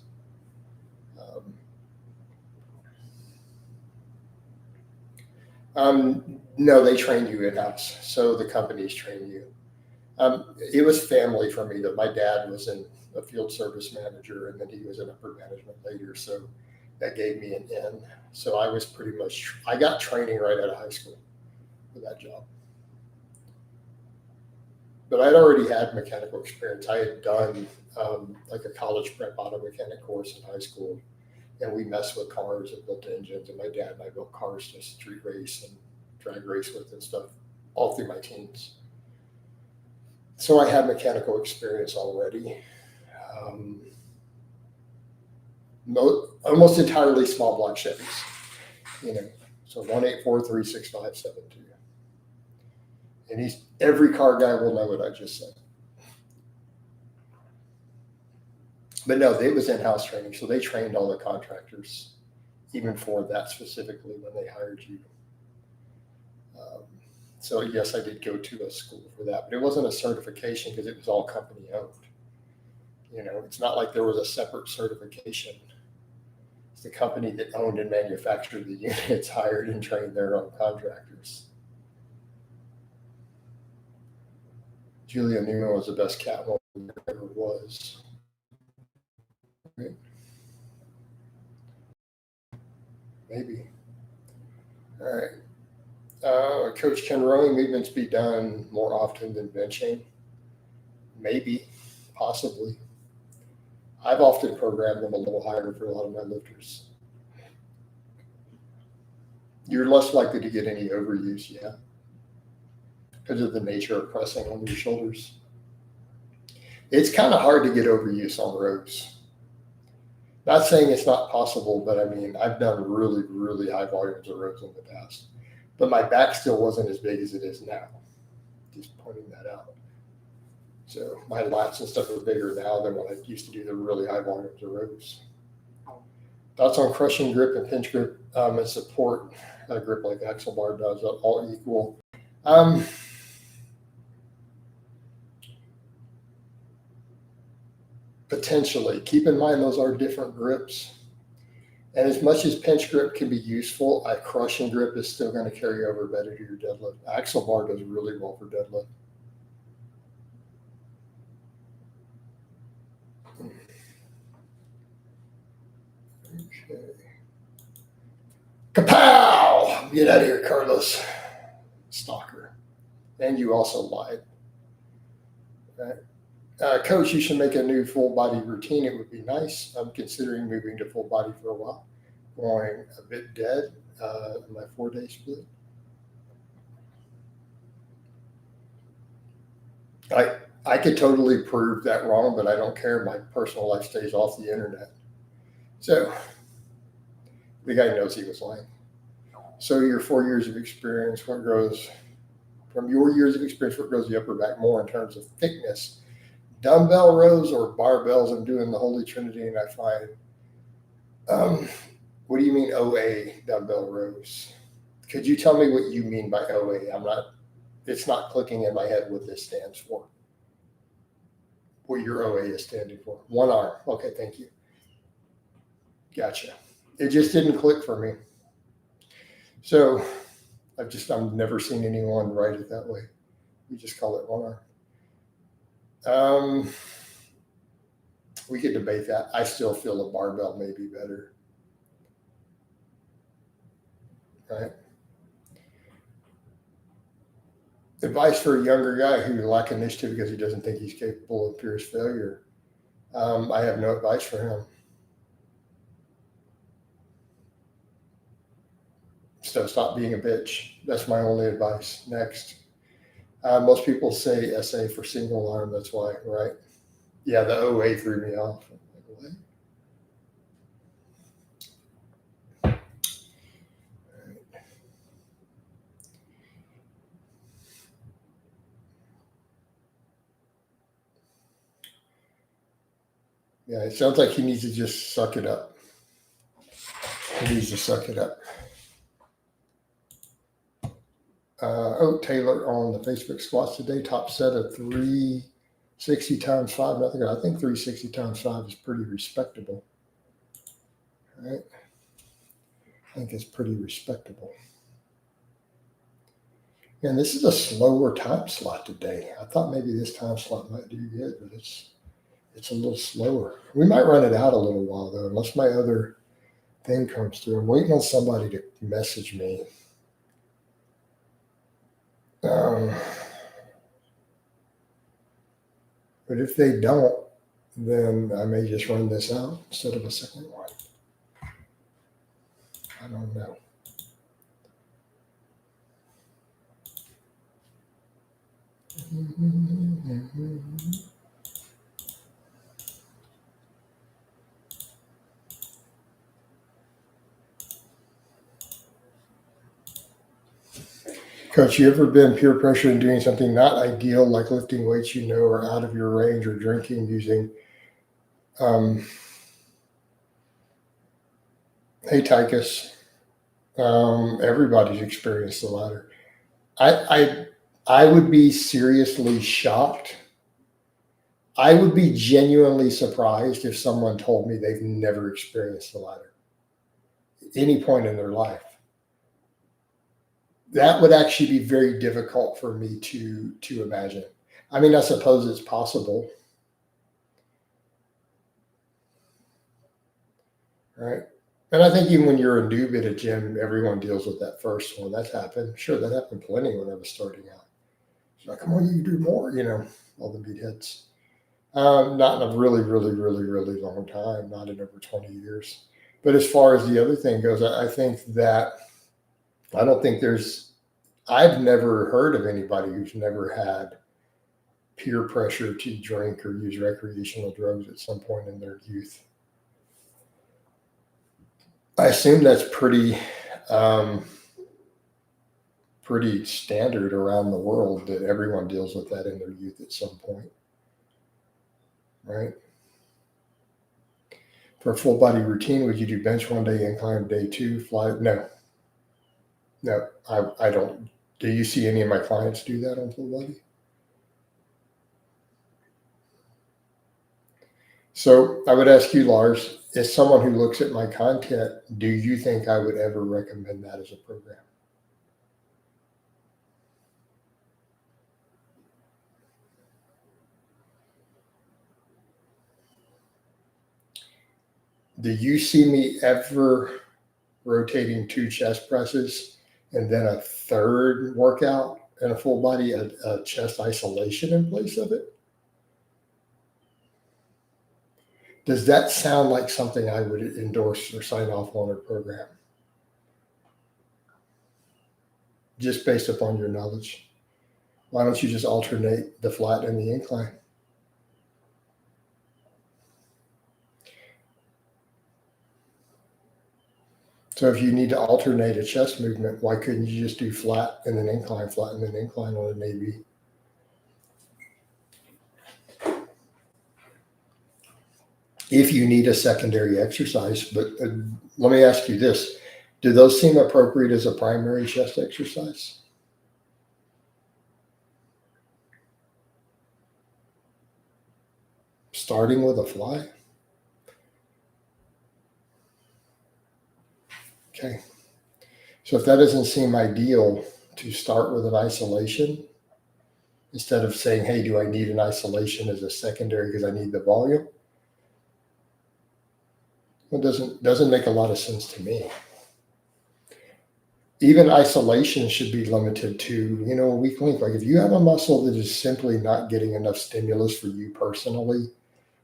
No, they train you in-house. So the companies train you. It was family for me that my dad was a field service manager and then he was an upper management later. So that gave me an in. So I was I got training right out of high school for that job. But I'd already had mechanical experience. I had done like a college prep auto mechanic course in high school. And we messed with cars and built engines. And my dad and I built cars to street race and drag race with and stuff all through my teens. So I had mechanical experience already. Almost entirely small block Chevys, so 1843652. And every car guy will know what I just said. But no, it was in-house training, so they trained all the contractors, even for that specifically when they hired you. So yes, I did go to a school for that, but it wasn't a certification because it was all company owned. It's not like there was a separate certification. It's the company that owned and manufactured the units hired and trained their own contractors. Julia Newman was the best Catwoman there ever was. Right? Maybe. All right. Coach, can rowing movements be done more often than benching? Maybe, possibly. I've often programmed them a little higher for a lot of my lifters. You're less likely to get any overuse, yeah, because of the nature of pressing on your shoulders. It's kind of hard to get overuse on rows. Not saying it's not possible, but I mean, I've done really, really high volumes of rows in the past. But my back still wasn't as big as it is now. Just pointing that out. So my lats and stuff are bigger now than when I used to do the really high volumes of rows. Thoughts on crushing grip and pinch grip and support a grip like axle bar does, all equal. Potentially. Keep in mind those are different grips. And as much as pinch grip can be useful, a crushing grip is still going to carry over better to your deadlift. Axle bar does really well for deadlift. Okay. Kapow! Get out of here, Carlos. Stalker. And you also lied. Right. Coach, you should make a new full body routine. It would be nice. I'm considering moving to full body for a while. Going a bit dead in my 4-day split. I could totally prove that wrong, but I don't care. My personal life stays off the internet. So the guy knows he was lying. So your 4 years of experience, what grows from your years of experience, what grows the upper back more in terms of thickness? Dumbbell rows or barbells? I'm doing the Holy Trinity, and I find, what do you mean OA dumbbell rows? Could you tell me what you mean by OA? It's not clicking in my head what this stands for. What your OA is standing for. One arm. Okay, thank you. Gotcha. It just didn't click for me. So I've never seen anyone write it that way. We just call it one arm. We could debate that. I still feel a barbell may be better. Right? Advice for a younger guy who lacks initiative because he doesn't think he's capable of pure failure. I have no advice for him. So stop being a bitch. That's my only advice. Next. Most people say SA for single arm. That's why, right? Yeah, the OA threw me off. What? Yeah, it sounds like he needs to just suck it up. He needs to suck it up. Taylor on the Facebook squats today, top set of 360 times 5. Nothing. I think 360 times 5 is pretty respectable. Right? I think it's pretty respectable. And this is a slower time slot today. I thought maybe this time slot might do good, but it's a little slower. We might run it out a little while though, unless my other thing comes through. I'm waiting on somebody to message me. But if they don't, then I may just run this out instead of a second one. I don't know. Coach, you ever been peer pressure in doing something not ideal, like lifting weights you know are out of your range, or drinking using? Hey, Tychus. Everybody's experienced the latter. I would be seriously shocked. I would be genuinely surprised if someone told me they've never experienced the latter at any point in their life. That would actually be very difficult for me to imagine. I mean, I suppose it's possible, right? And I think even when you're a noob at a gym, everyone deals with that first one. That's happened. Sure, that happened plenty when I was starting out. It's like, come on, you can do more, all the meatheads. Not in a really, really, really, really long time, not in over 20 years. But as far as the other thing goes, I think that I've never heard of anybody who's never had peer pressure to drink or use recreational drugs at some point in their youth. I assume that's pretty standard around the world, that everyone deals with that in their youth at some point, right? For a full body routine, would you do bench one day, incline day 2, fly? No, I don't. Do you see any of my clients do that on full body? So I would ask you, Lars, as someone who looks at my content, do you think I would ever recommend that as a program? Do you see me ever rotating 2 chest presses and then a third workout and a full body, a chest isolation in place of it? Does that sound like something I would endorse or sign off on a program? Just based upon your knowledge. Why don't you just alternate the flat and the incline? So if you need to alternate a chest movement, why couldn't you just do flat and then incline on an AB? If you need a secondary exercise, but let me ask you this. Do those seem appropriate as a primary chest exercise? Starting with a fly? Okay. So if that doesn't seem ideal to start with an isolation, instead of saying, hey, do I need an isolation as a secondary because I need the volume? Well, it doesn't make a lot of sense to me. Even isolation should be limited to, a weak link. Like if you have a muscle that is simply not getting enough stimulus for you personally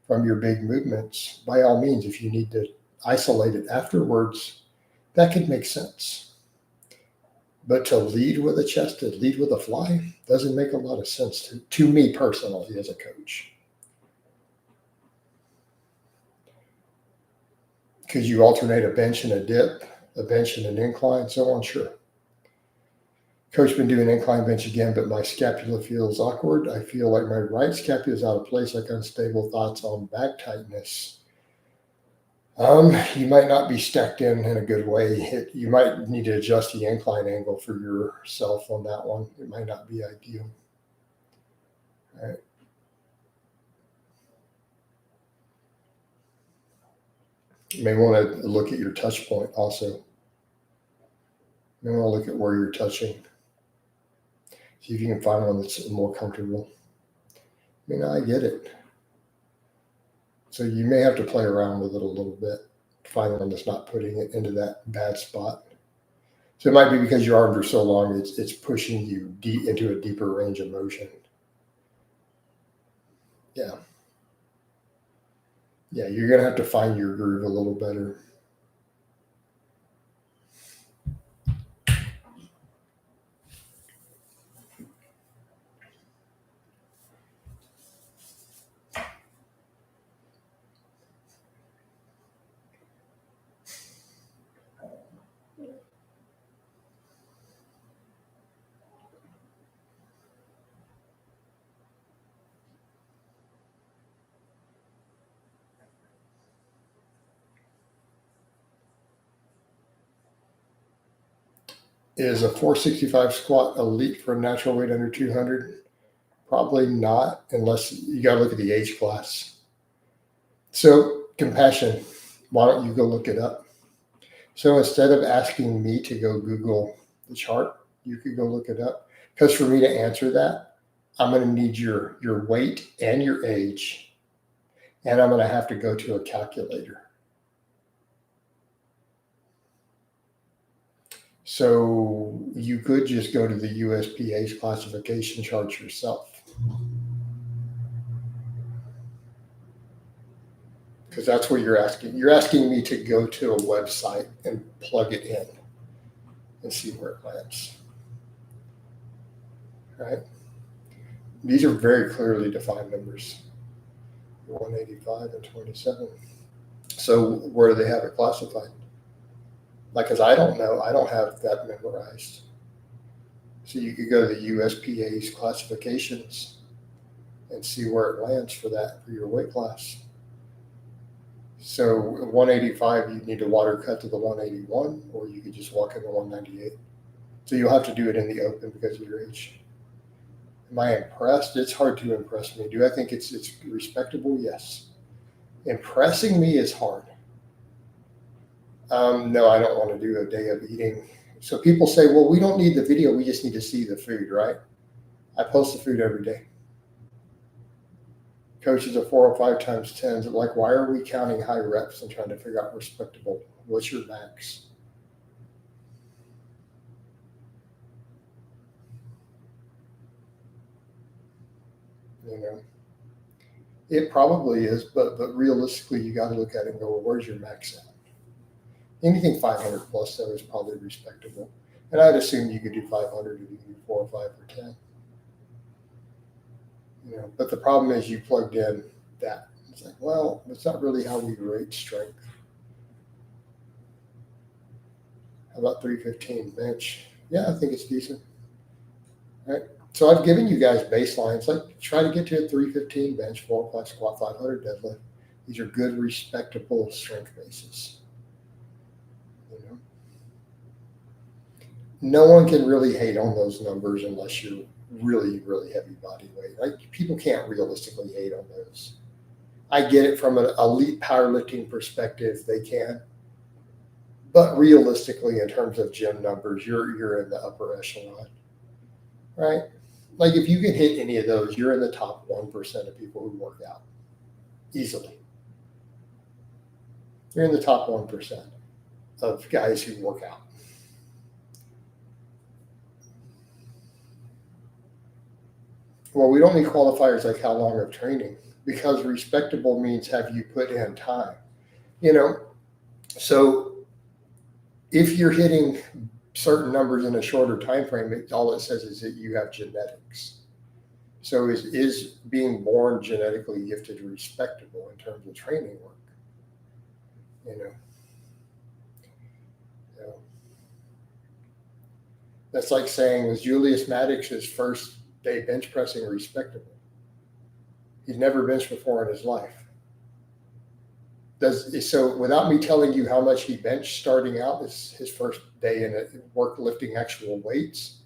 from your big movements, by all means, if you need to isolate it afterwards, that could make sense. But to lead with a chest, to lead with a fly, doesn't make a lot of sense to me personally as a coach. Could you alternate a bench and a dip, a bench and an incline, so on? Sure. Coach, been doing incline bench again, but my scapula feels awkward. I feel like my right scapula is out of place, like unstable thoughts on back tightness. You might not be stacked in a good way. You might need to adjust the incline angle for yourself on that one. It might not be ideal. All right. You may want to look at your touch point also. You may want to look at where you're touching. See if you can find one that's more comfortable. I get it. So you may have to play around with it a little bit, find one that's not putting it into that bad spot. So it might be because your arms are so long, it's pushing you into a deeper range of motion. Yeah. Yeah, you're going to have to find your groove a little better. Is a 465 squat elite for a natural weight under 200? Probably not, unless you got to look at the age class. So, compassion, why don't you go look it up? So, instead of asking me to go Google the chart, you could go look it up. Because for me to answer that, I'm going to need your weight and your age, and I'm going to have to go to a calculator. So you could just go to the USPA's classification chart yourself. Because that's what you're asking. You're asking me to go to a website and plug it in and see where it lands. Right? These are very clearly defined numbers. 185 and 27. So where do they have it classified? Like, because I don't know. I don't have that memorized. So you could go to the USPA's classifications and see where it lands for your weight class. So 185, you need to water cut to the 181, or you could just walk in the 198. So you'll have to do it in the open because of your age. Am I impressed? It's hard to impress me. Do I think it's respectable? Yes. Impressing me is hard. No, I don't want to do a day of eating. So people say, well, we don't need the video. We just need to see the food, right? I post the food every day. Coaches of 405 times 10s. Like, why are we counting high reps and trying to figure out respectable? What's your max? It probably is, but realistically, you got to look at it and go, well, where's your max at? Anything 500 plus, though, is probably respectable. And I'd assume you could do 500 if you do 4 or 5 or 10. But the problem is you plugged in that. It's like, well, it's not really how we rate strength. How about 315 bench? Yeah, I think it's decent. All right. So I've given you guys baselines. Like try to get to a 315 bench, 405 squat, 500 deadlift. These are good, respectable strength bases. No one can really hate on those numbers unless you're really, really heavy body weight. Like people can't realistically hate on those. I get it from an elite powerlifting perspective, they can. But realistically, in terms of gym numbers, you're in the upper echelon, right? Like if you can hit any of those, you're in the top 1% of people who work out easily. You're in the top 1% of guys who work out. Well, we don't need qualifiers like how long of training because respectable means have you put in time. So if you're hitting certain numbers in a shorter time frame, all it says is that you have genetics. So is being born genetically gifted respectable in terms of training work? That's like saying, was Julius Maddox's first day bench pressing respectable? He's never benched before in his life. So without me telling you how much he benched starting out his first day in work lifting actual weights,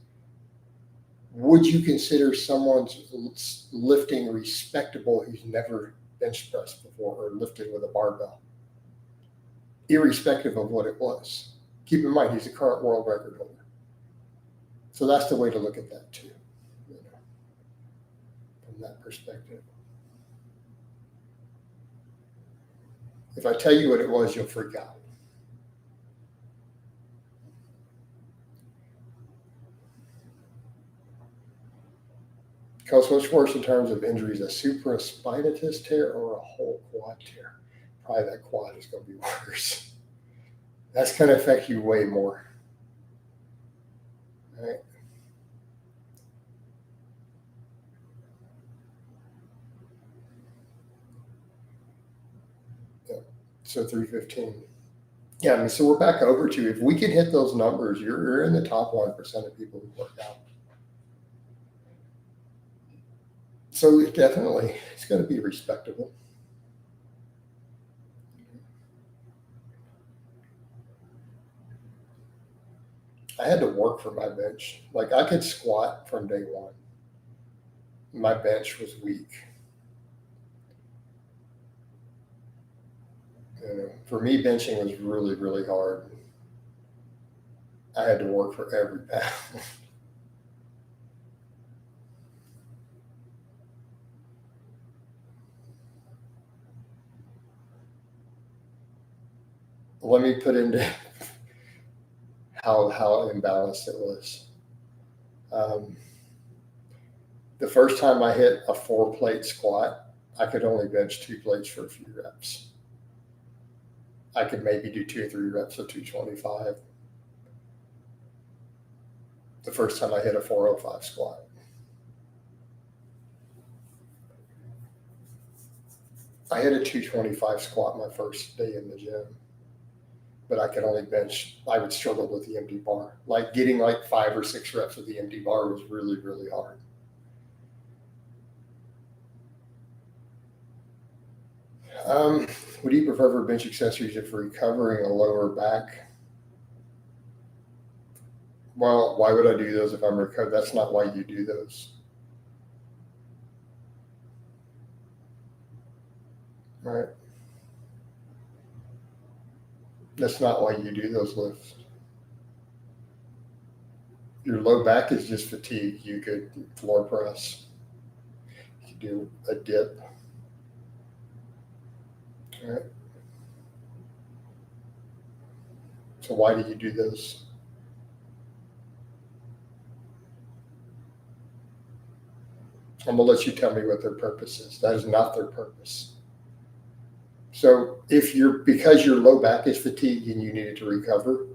would you consider someone's lifting respectable who's never bench pressed before or lifted with a barbell, irrespective of what it was? Keep in mind, he's a current world record holder. So that's the way to look at that too, from that perspective. If I tell you what it was, you'll freak out. Because what's worse in terms of injuries, a supraspinatus tear or a whole quad tear? Probably that quad is going to be worse. That's going to affect you way more. All right. Yeah. So 315. Yeah, so we're back over to, if we can hit those numbers, you're in the top 1% of people who work out. So definitely, it's going to be respectable. I had to work for my bench. Like I could squat from day one. My bench was weak. For me, benching was really, really hard. I had to work for every pound. Let me put into how imbalanced it was. The first time I hit a 4-plate squat, I could only bench 2 plates for a few reps. I could maybe do 2 or 3 reps of 225. The first time I hit a 405 squat. I hit a 225 squat my first day in the gym, but I could only bench. I would struggle with the empty bar. Like getting like 5 or 6 reps with the empty bar was really, really hard. Would you prefer for bench accessories if recovering a lower back? Well, why would I do those if I'm recovered? That's not why you do those. Right? That's not why you do those lifts. Your low back is just fatigue. You could floor press. You could do a dip. All right. So why do you do those? I'm gonna let you tell me what their purpose is. That is not their purpose. So because your low back is fatigued and you need it to recover,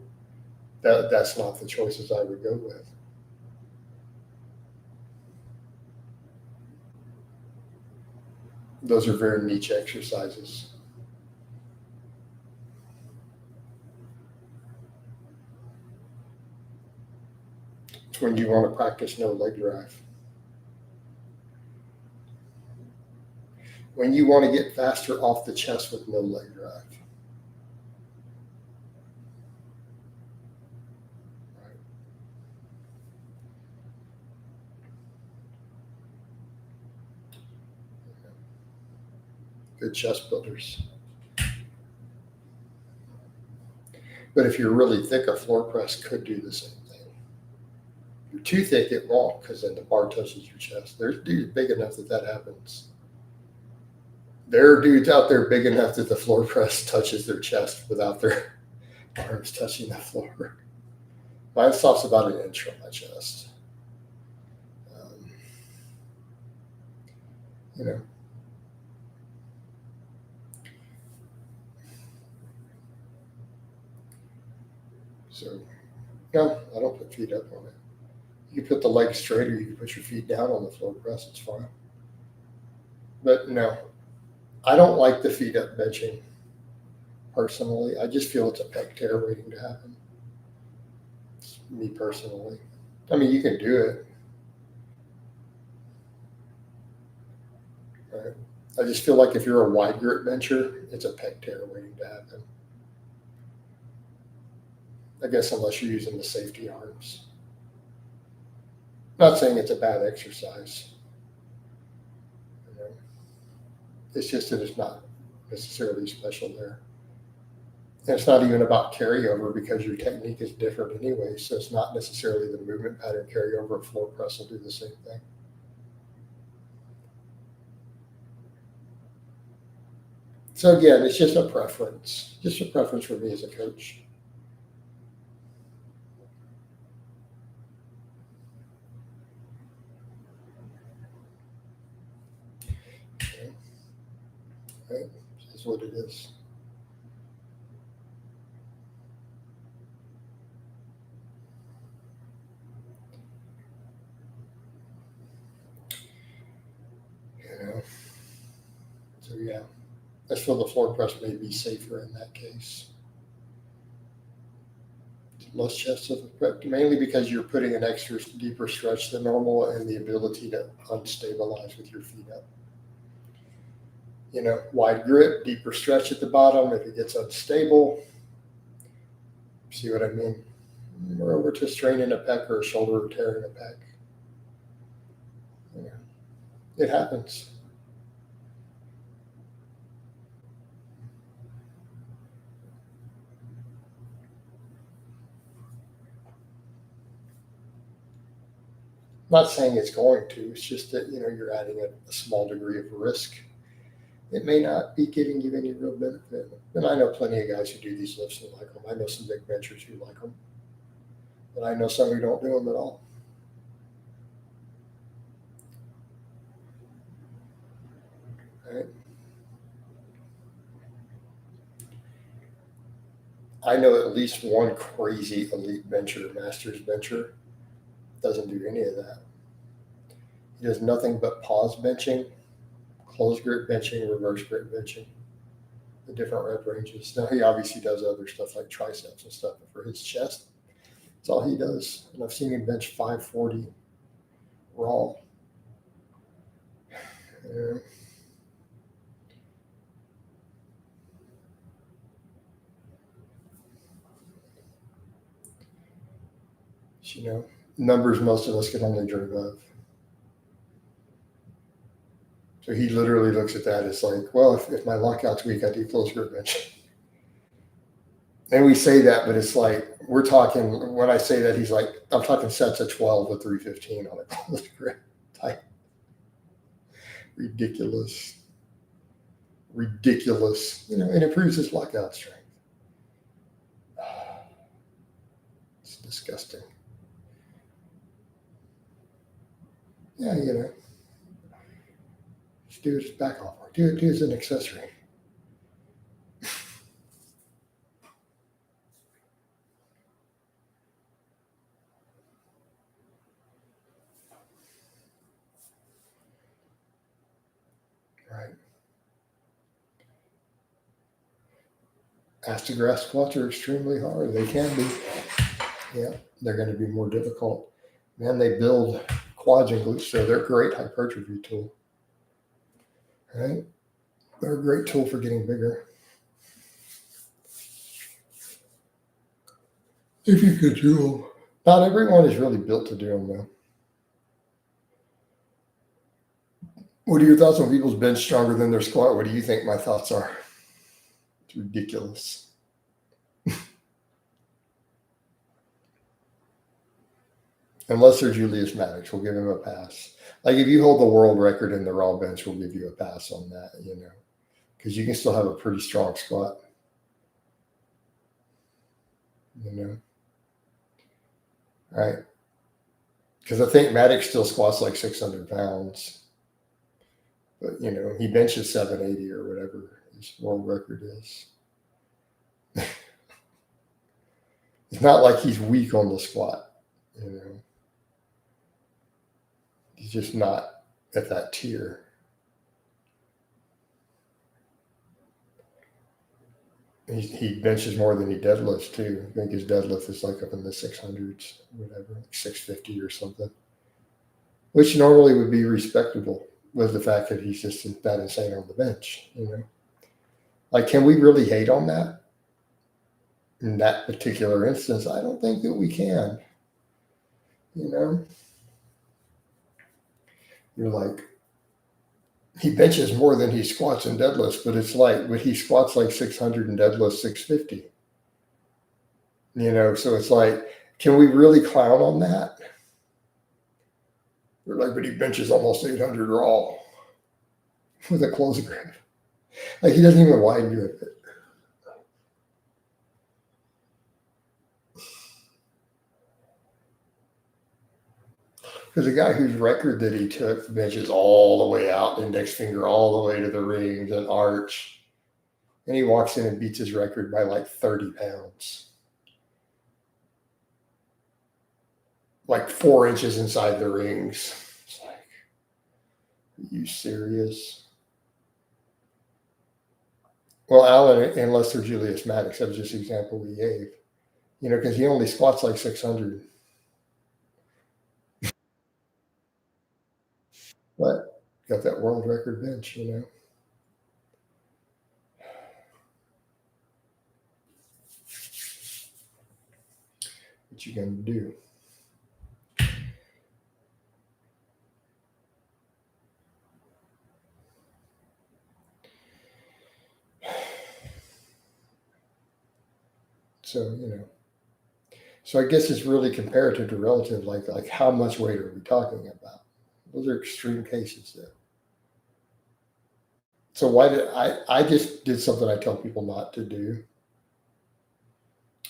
that's not the choices I would go with. Those are very niche exercises. It's when you want to practice no leg drive. When you want to get faster off the chest with no leg drive. Right. Good chest builders. But if you're really thick, a floor press could do the same thing. If you're too thick, it won't, because then the bar touches your chest. There's dudes big enough that happens. There are dudes out there big enough that the floor press touches their chest without their arms touching the floor. Mine stops about an inch from my chest. You know. So, no, I don't put feet up on it. You can put the legs straight or you can put your feet down on the floor press. It's fine. But no, I don't like the feet up benching personally. I just feel it's a pec tear waiting to happen. It's me personally. I mean, you can do it. Right? I just feel like if you're a wide grip bencher, it's a pec tear waiting to happen. I guess unless you're using the safety arms. Not saying it's a bad exercise. You know? It's just that it's not necessarily special there. And it's not even about carryover because your technique is different anyway. So it's not necessarily the movement pattern carryover. Floor press will do the same thing. So again, it's just a preference. Just a preference for me as a coach. Okay. Right? That's what it is. You know. So yeah. I feel the floor press may be safer in that case. Less chest of effect, mainly because you're putting an extra deeper stretch than normal and the ability to unstabilize with your feet up. You know, wide grip, deeper stretch at the bottom. If it gets unstable, see what I mean? We're over to straining a pec or a shoulder or tearing a pec. Yeah. It happens. Not saying it's going to, it's just that, you know, you're adding a small degree of risk. It may not be giving you any real benefit. And I know plenty of guys who do these lifts and like them. I know some big benchers who like them. But I know some who don't do them at all. Right? I know at least one crazy elite bencher, masters bencher, doesn't do any of that. He does nothing but pause benching, closed grip benching, reverse grip benching, the different rep ranges. Now he obviously does other stuff like triceps and stuff, but for his chest, that's all he does. And I've seen him bench 540 raw. Yeah. You know, numbers most of us can only dream of. So he literally looks at that as like, well, if my lockout's weak, I do closed grip bench. And we say that, but it's like, we're talking, when I say that, he's like, I'm talking sets of 12 with 315 on a closed grip type. Ridiculous. You know, and improves his lockout strength. It's disgusting. Yeah, you know, just do it as back off work. Do it as an accessory. Right. Astrograph squats are extremely hard. They can be. Yeah, they're going to be more difficult. Man, they build quads and glutes, so they're a great hypertrophy tool. Right? They're a great tool for getting bigger. If you could do them. Not everyone is really built to do them, though. What are your thoughts on people's bench stronger than their squat? What do you think my thoughts are? It's ridiculous. Unless they're Julius Maddox, we'll give him a pass. Like if you hold the world record in the raw bench, we'll give you a pass on that, because you can still have a pretty strong squat. Right? Because I think Maddox still squats like 600 pounds. But, he benches 780 or whatever his world record is. It's not like he's weak on the squat, He's just not at that tier. He benches more than he deadlifts too. I think his deadlift is like up in the 600s, whatever, like 650 or something, which normally would be respectable with the fact that he's just that insane on the bench, Like, can we really hate on that? In that particular instance, I don't think that we can. You're like, he benches more than he squats and deadlifts, but he squats like 600 and deadlifts 650. So it's like, can we really clown on that? They're like, but he benches almost 800 raw with a close grip. Like, he doesn't even wide grip it. Because a guy whose record that he took benches all the way out, index finger all the way to the rings and arch, and he walks in and beats his record by like 30 pounds. Like 4 inches inside the rings. It's like, are you serious? Well, Alan, unless they're Julius Maddox, that was just the example we gave. Because he only squats like 600. But got that world record bench, What you gonna do? So, so I guess it's really comparative to relative, like how much weight are we talking about? Those are extreme cases though. So why did I just did something I tell people not to do.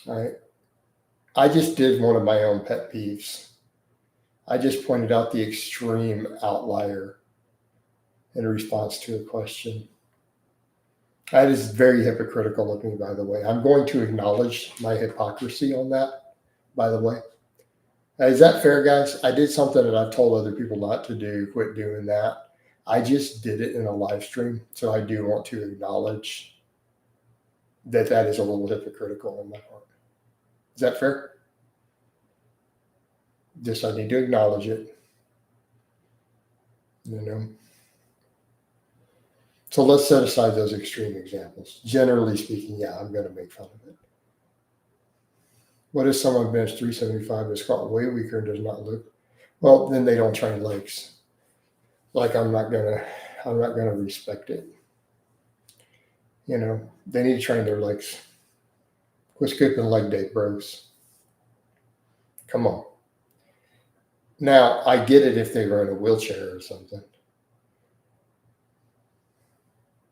All right. I just did one of my own pet peeves. I just pointed out the extreme outlier in response to a question. That is very hypocritical of me, by the way. I'm going to acknowledge my hypocrisy on that, by the way. Is that fair, guys? I did something that I've told other people not to do. Quit doing that. I just did it in a live stream. So I do want to acknowledge that is a little hypocritical on my part. Is that fair? Just I need to acknowledge it. So let's set aside those extreme examples. Generally speaking, yeah, I'm going to make fun of it. What if someone bench 375 and squat way weaker and does not look? Well, then they don't train legs. Like I'm not gonna respect it. They need to train their legs. Quit skipping leg day, bros. Come on. Now I get it if they were in a wheelchair or something.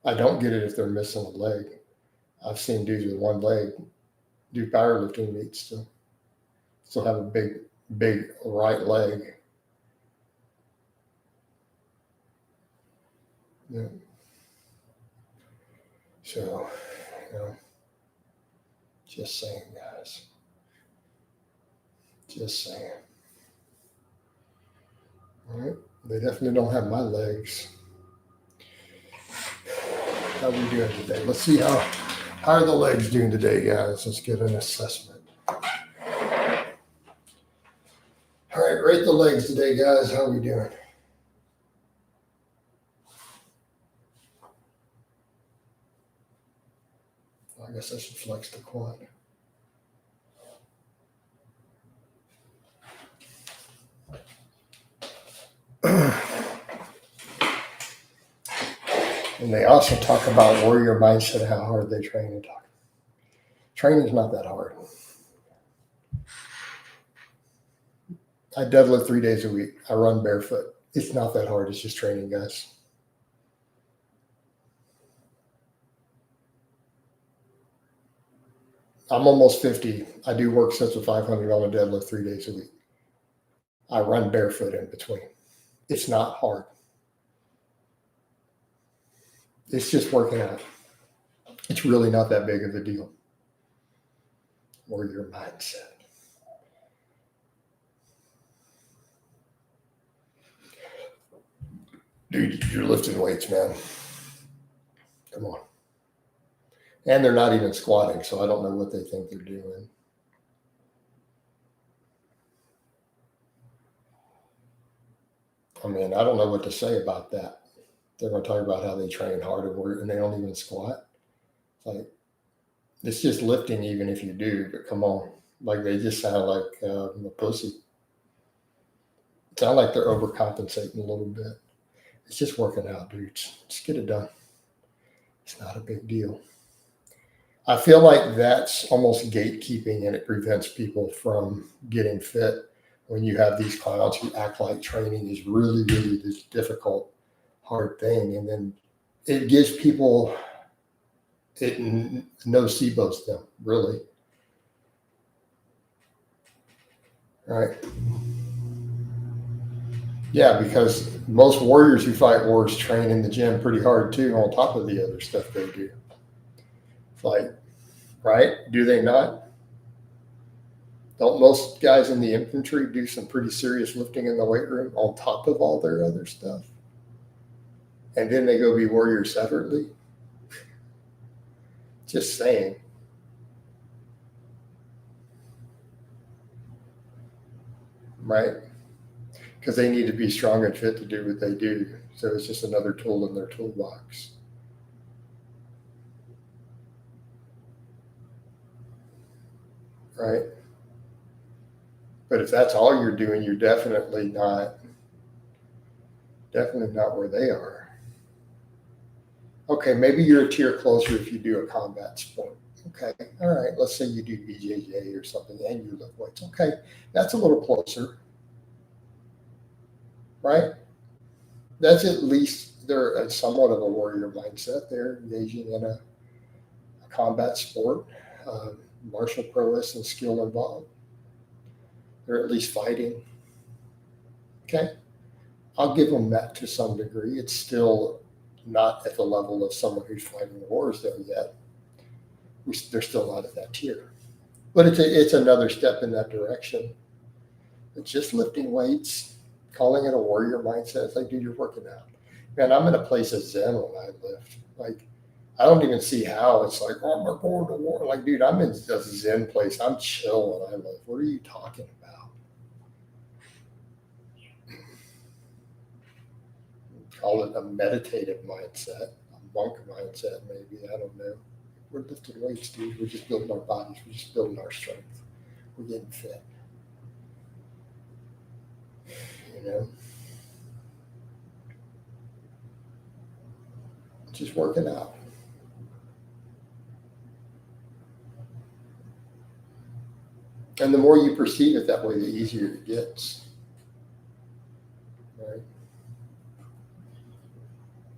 I don't get it if they're missing a leg. I've seen dudes with one leg do powerlifting meets still have a big right leg. Yeah. So, just saying, guys. Just saying. All right. They definitely don't have my legs. How we doing today? Let's see how How are the legs doing today, guys? Let's get an assessment. All right, rate the legs today, guys. How are we doing? I guess I should flex the quad. And they also talk about warrior mindset, how hard they train and talk. Training's not that hard. I deadlift 3 days a week. I run barefoot. It's not that hard. It's just training, guys. I'm almost 50. I do work sets of 500 on a deadlift 3 days a week. I run barefoot in between. It's not hard. It's just working out. It's really not that big of a deal. Or your mindset. Dude, you're lifting weights, man. Come on. And they're not even squatting, so I don't know what they think they're doing. I mean, I don't know what to say about that. They're going to talk about how they train hard and they don't even squat. Like, it's just lifting even if you do, but come on. Like, they just sound like a pussy. Sound like they're overcompensating a little bit. It's just working out, dudes. Just get it done. It's not a big deal. I feel like that's almost gatekeeping, and it prevents people from getting fit when you have these clowns who act like training is really, really this difficult, hard thing. And then it gives people, it nocebos them, really. Right? Yeah, because most warriors who fight wars train in the gym pretty hard too, on top of the other stuff they do. Like, right? Do they not? Don't most guys in the infantry do some pretty serious lifting in the weight room on top of all their other stuff? And then they go be warriors separately? Just saying. Right? Because they need to be strong and fit to do what they do. So it's just another tool in their toolbox. Right? But if that's all you're doing, you're definitely not where they are. Okay, maybe you're a tier closer if you do a combat sport. Okay, all right, let's say you do BJJ or something and you lift weights. Okay, that's a little closer, right? That's at least they're somewhat of a warrior mindset. They're engaging in a combat sport, martial prowess and skill involved. They're at least fighting. Okay, I'll give them that to some degree. It's still not at the level of someone who's fighting wars though yet. They're still not at that tier. But it's another step in that direction. It's just lifting weights, calling it a warrior mindset. It's like, dude, you're working out. Man, I'm in a place of zen when I lift. Like, I don't even see how it's like, oh, I'm going to war. Like, dude, I'm in a zen place. I'm chill when I lift. What are you talking about? Call it a meditative mindset, a monk mindset, maybe. I don't know. We're lifting weights, dude. We're just building our bodies. We're just building our strength. We're getting fit. You know? Just working out. And the more you perceive it that way, the easier it gets. Right?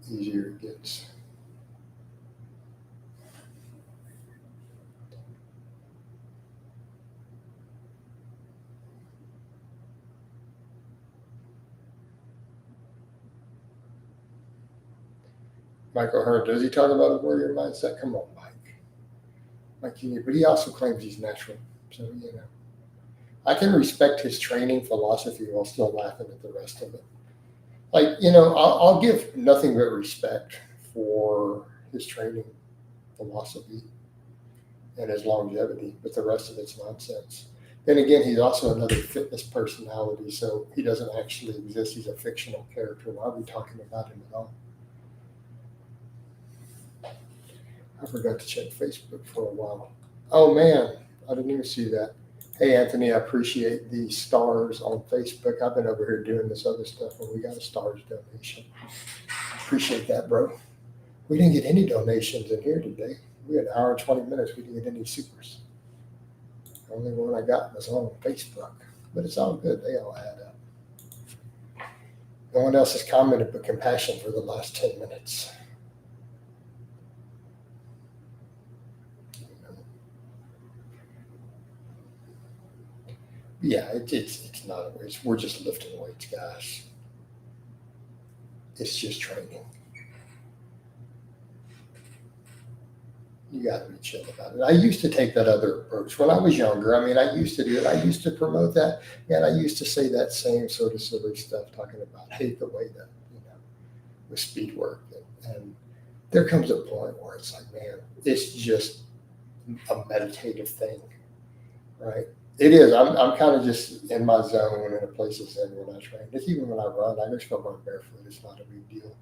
The easier it gets. Michael Hearn, does he talk about a warrior mindset? Come on, Mike. But he also claims he's natural. So, you know, I can respect his training philosophy while still laughing at the rest of it. Like, you know, I'll give nothing but respect for his training philosophy. and his longevity, but the rest of it's nonsense. Then again, he's also another fitness personality, so he doesn't actually exist. He's a fictional character. Why are we talking about him at all? I forgot to check Facebook for a while. Oh man, I didn't even see that. Hey Anthony, I appreciate the stars on Facebook. I've been over here doing this other stuff and we got a stars donation. Appreciate that, bro. We didn't get any donations in here today. We had an hour and 20 minutes. We didn't get any supers. The only one I got was on Facebook, but it's all good. They all add up. No one else has commented but compassion for the last 10 minutes. Yeah, it's not a race. We're just lifting weights, guys. It's just training. You got to be chill about it. I used to take that other approach when I was younger. I mean, I used to do it. I used to promote that, and I used to say that same sort of silly stuff, talking about hate the way that with speed work, and there comes a point where it's like, man, it's just a meditative thing, right? It is. I'm kind of just in my zone and a place of zen when I train. It's even when I run. I just go run barefoot. It's not a big deal.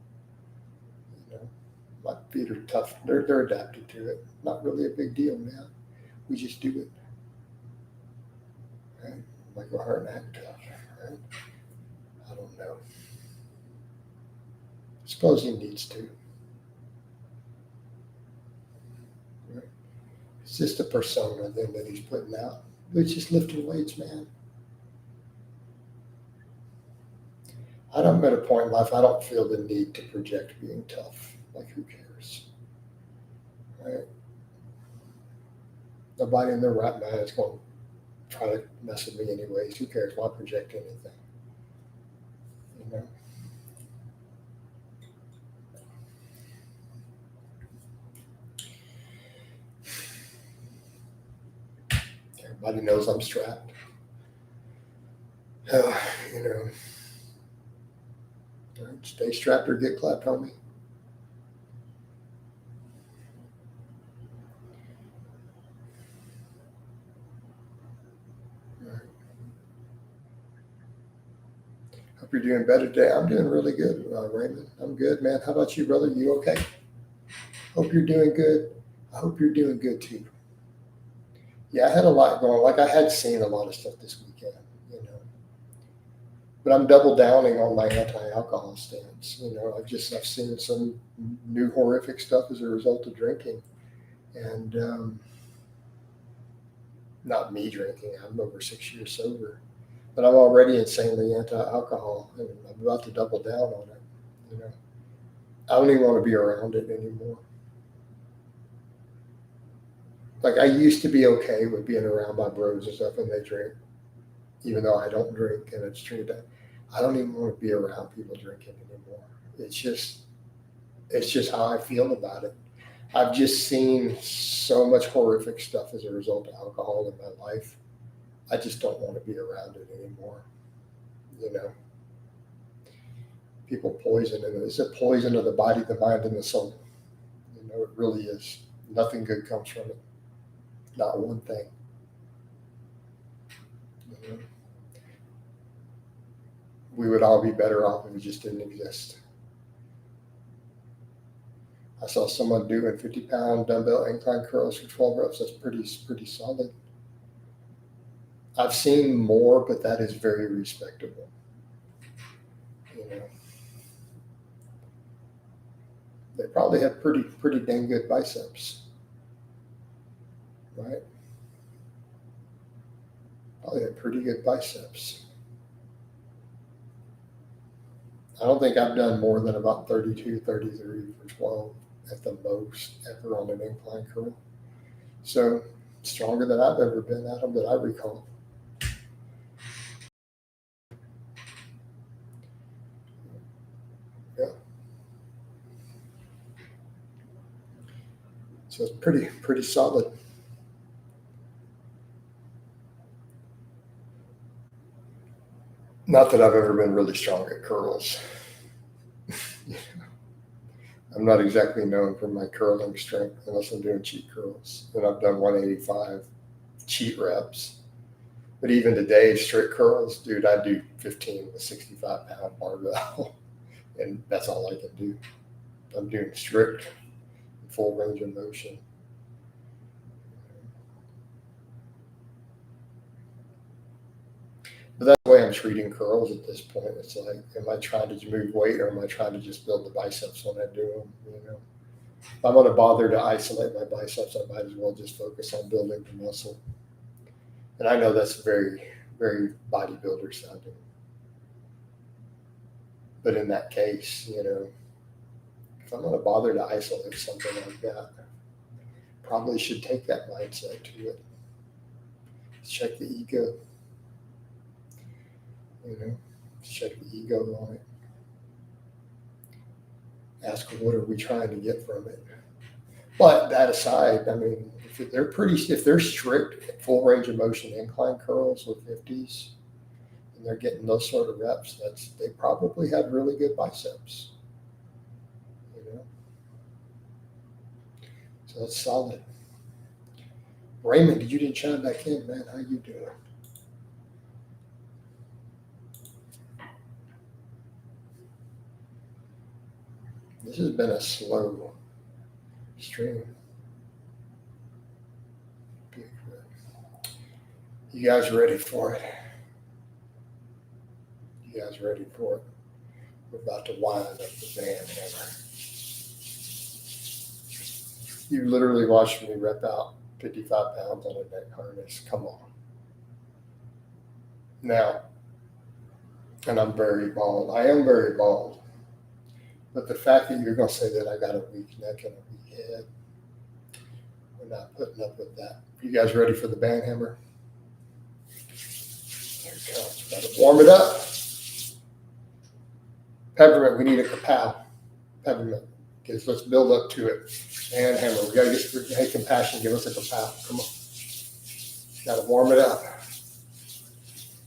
My feet are tough. They're adapted to it. Not really a big deal, man. We just do it. Right? Michael Hart and act tough, right? I don't know. Suppose he needs to. Right? It's just a persona then that he's putting out. It's just lifting weights, man. I'm at a point in life I don't feel the need to project being tough. Like, who cares? Right? Nobody in their right mind is going to try to mess with me anyways. Who cares? Why project anything? Everybody knows I'm strapped. Stay strapped or get clapped, homie. Hope you're doing better today. I'm doing really good, Raymond. I'm good, man. How about you, brother? You okay? Hope you're doing good. I hope you're doing good too. Yeah, I had a lot going. Like, I had seen a lot of stuff this weekend, but I'm double downing on my anti-alcohol stance. I've seen some new horrific stuff as a result of drinking, and not me drinking. I'm over 6 years sober, but I'm already insanely anti-alcohol, and I'm about to double down on it. I don't even want to be around it anymore. Like, I used to be okay with being around my bros and stuff when they drink, even though I don't drink, and it's true that I don't even want to be around people drinking anymore. It's just how I feel about it. I've just seen so much horrific stuff as a result of alcohol in my life. I just don't want to be around it anymore. People poison it. It's a poison of the body, the mind, and the soul. It really is. Nothing good comes from it. Not one thing. We would all be better off if it just didn't exist. I saw someone doing 50-pound dumbbell incline curls for 12 reps. That's pretty solid. I've seen more, but that is very respectable. They probably have pretty dang good biceps, right? Probably have pretty good biceps. I don't think I've done more than about 32, 33 for 12 at the most ever on an incline curl. So stronger than I've ever been at them that I recall. Yeah. So it's pretty solid. Not that I've ever been really strong at curls. I'm not exactly known for my curling strength unless I'm doing cheat curls. And I've done 185 cheat reps. But even today, strict curls, dude, I do 15 with 65-pound barbell. And that's all I can do. I'm doing strict, full range of motion. But that's the way I'm treating curls at this point. It's like, am I trying to move weight or am I trying to just build the biceps when I do them? You know, if I'm going to bother to isolate my biceps, I might as well just focus on building the muscle. And I know that's very, very bodybuilder sounding. But in that case, you know, if I'm going to bother to isolate something like that, probably should take that mindset to it. Check the ego. You know, check the ego on it. Ask what are we trying to get from it. But that aside, I mean, if they're strict full range of motion incline curls with 50s, and they're getting those sort of reps, they probably have really good biceps. You know, so that's solid. Raymond, you didn't chime back in, man. How you doing? This has been a slow stream. You guys ready for it? You guys ready for it? We're about to wind up the band hammer. You literally watched me rep out 55 pounds on a neck harness. Come on. Now, and I'm very bald. I am very bald. But the fact that you're going to say that I got a weak neck and a weak head, we're not putting up with that. You guys ready for the band hammer? There it comes. Got to warm it up. Peppermint, we need a kapow. Peppermint. Okay, so let's build up to it. Band hammer. We got to get, hey, compassion, give us a kapow. Come on. Got to warm it up.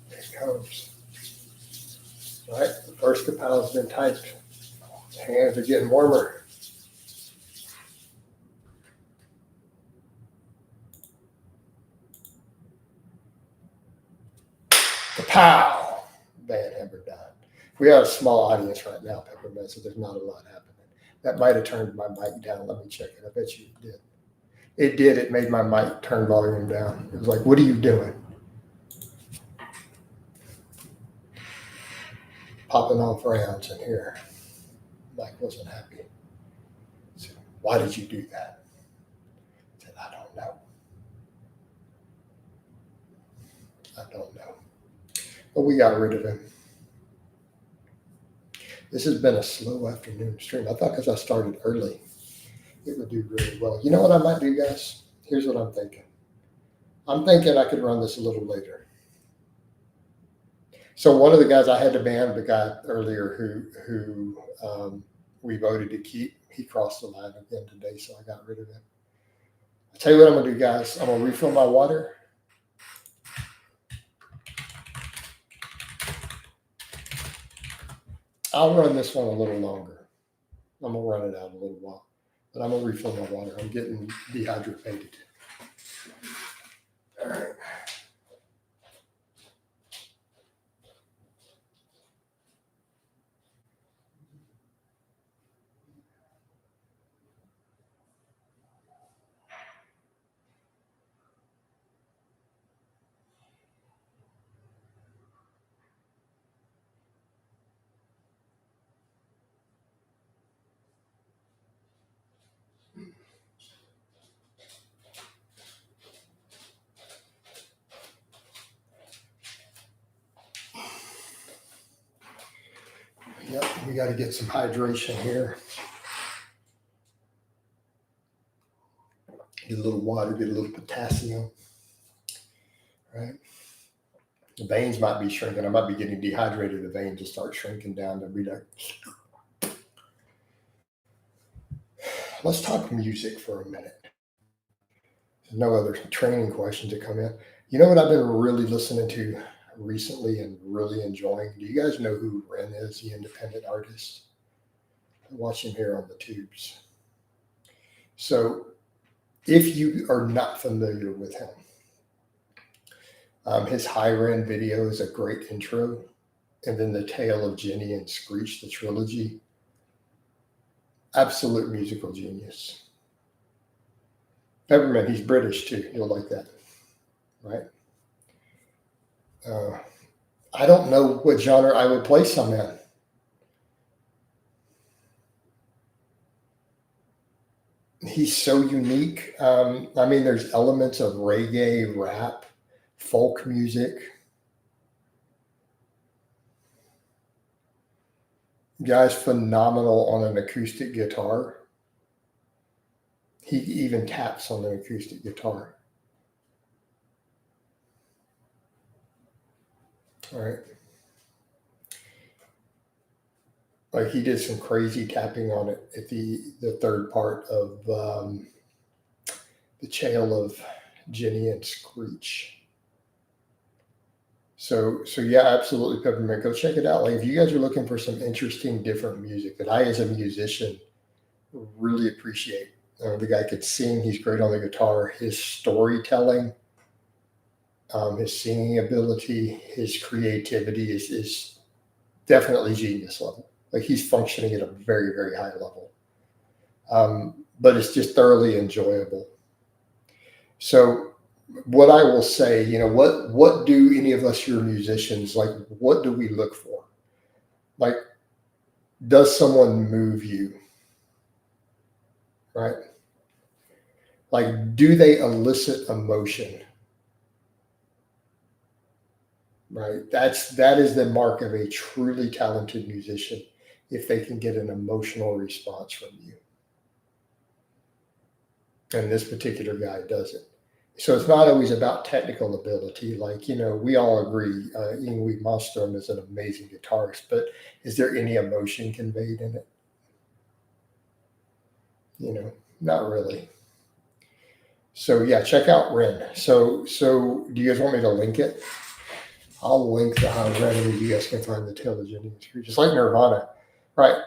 There it comes. All right, the first kapow has been typed. Hands are getting warmer. Kapow! Band hammer done. We have a small audience right now, Peppermint, so there's not a lot happening. That might have turned my mic down. Let me check it. I bet you it did. It did. It made my mic turn volume down. It was like, what are you doing? Popping off rounds in here. Mike wasn't happy. So, why did you do that? I said, I don't know. I don't know. But we got rid of him. This has been a slow afternoon stream. I thought because I started early, it would do really well. You know what I might do, guys? Here's what I'm thinking. I'm thinking I could run this a little later. So one of the guys, I had to ban the guy earlier who we voted to keep. He crossed the line again today, so I got rid of him. I'll tell you what I'm going to do, guys. I'm going to refill my water. I'll run this one a little longer. I'm going to run it out a little while. But I'm going to refill my water. I'm getting dehydrated. All right. Yep, we got to get some hydration here. Get a little water, get a little potassium, right? The veins might be shrinking. I might be getting dehydrated. The veins will start shrinking down. They'll be like, let's talk music for a minute. There's no other training questions that come in. You know what I've been really listening to recently and really enjoying? Do you guys know who Ren is, the independent artist? Watch him here on the tubes. So if you are not familiar with him, his high rend video is a great intro. And then the Tale of Jenny and Screech, the trilogy. Absolute musical genius. Peppermint, he's British too. You'll like that, right? I don't know what genre I would place him in. He's so unique. I mean, there's elements of reggae, rap, folk music. Guy's phenomenal on an acoustic guitar. He even taps on an acoustic guitar. All right. Like he did some crazy tapping on it at the third part of the Tale of Jenny and Screech. So yeah, absolutely, Peppermint. Go check it out. Like if you guys are looking for some interesting, different music that I, as a musician, really appreciate. The guy could sing. He's great on the guitar. His storytelling, his singing ability, his creativity is definitely genius level. Like he's functioning at a very, very high level. But it's just thoroughly enjoyable. So what I will say, what do any of us who are musicians, like, what do we look for? Like, does someone move you? Right? Like, do they elicit emotion? Right? That is the mark of a truly talented musician, if they can get an emotional response from you. And this particular guy does it. So it's not always about technical ability. Like, we all agree Yngwie Malmsteen is an amazing guitarist, but is there any emotion conveyed in it? Not really. So yeah, check out Ren. So do you guys want me to link it? I'll link the high Ren, and you guys can find the Tale of Jenny and Screech. Just like Nirvana, right?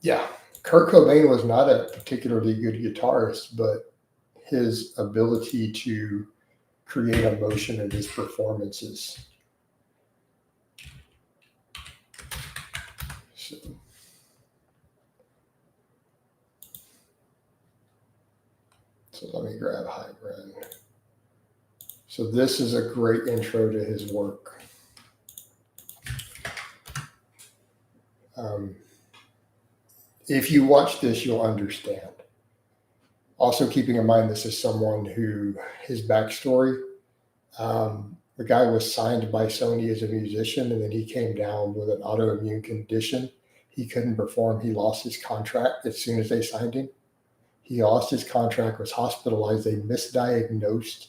Yeah, Kurt Cobain was not a particularly good guitarist, but his ability to create emotion in his performances. So let me grab High Ren. So this is a great intro to his work. If you watch this, you'll understand. Also, keeping in mind, this is someone who, his backstory, the guy was signed by Sony as a musician, and then he came down with an autoimmune condition. He couldn't perform. He lost his contract as soon as they signed him. He lost his contract, was hospitalized. They misdiagnosed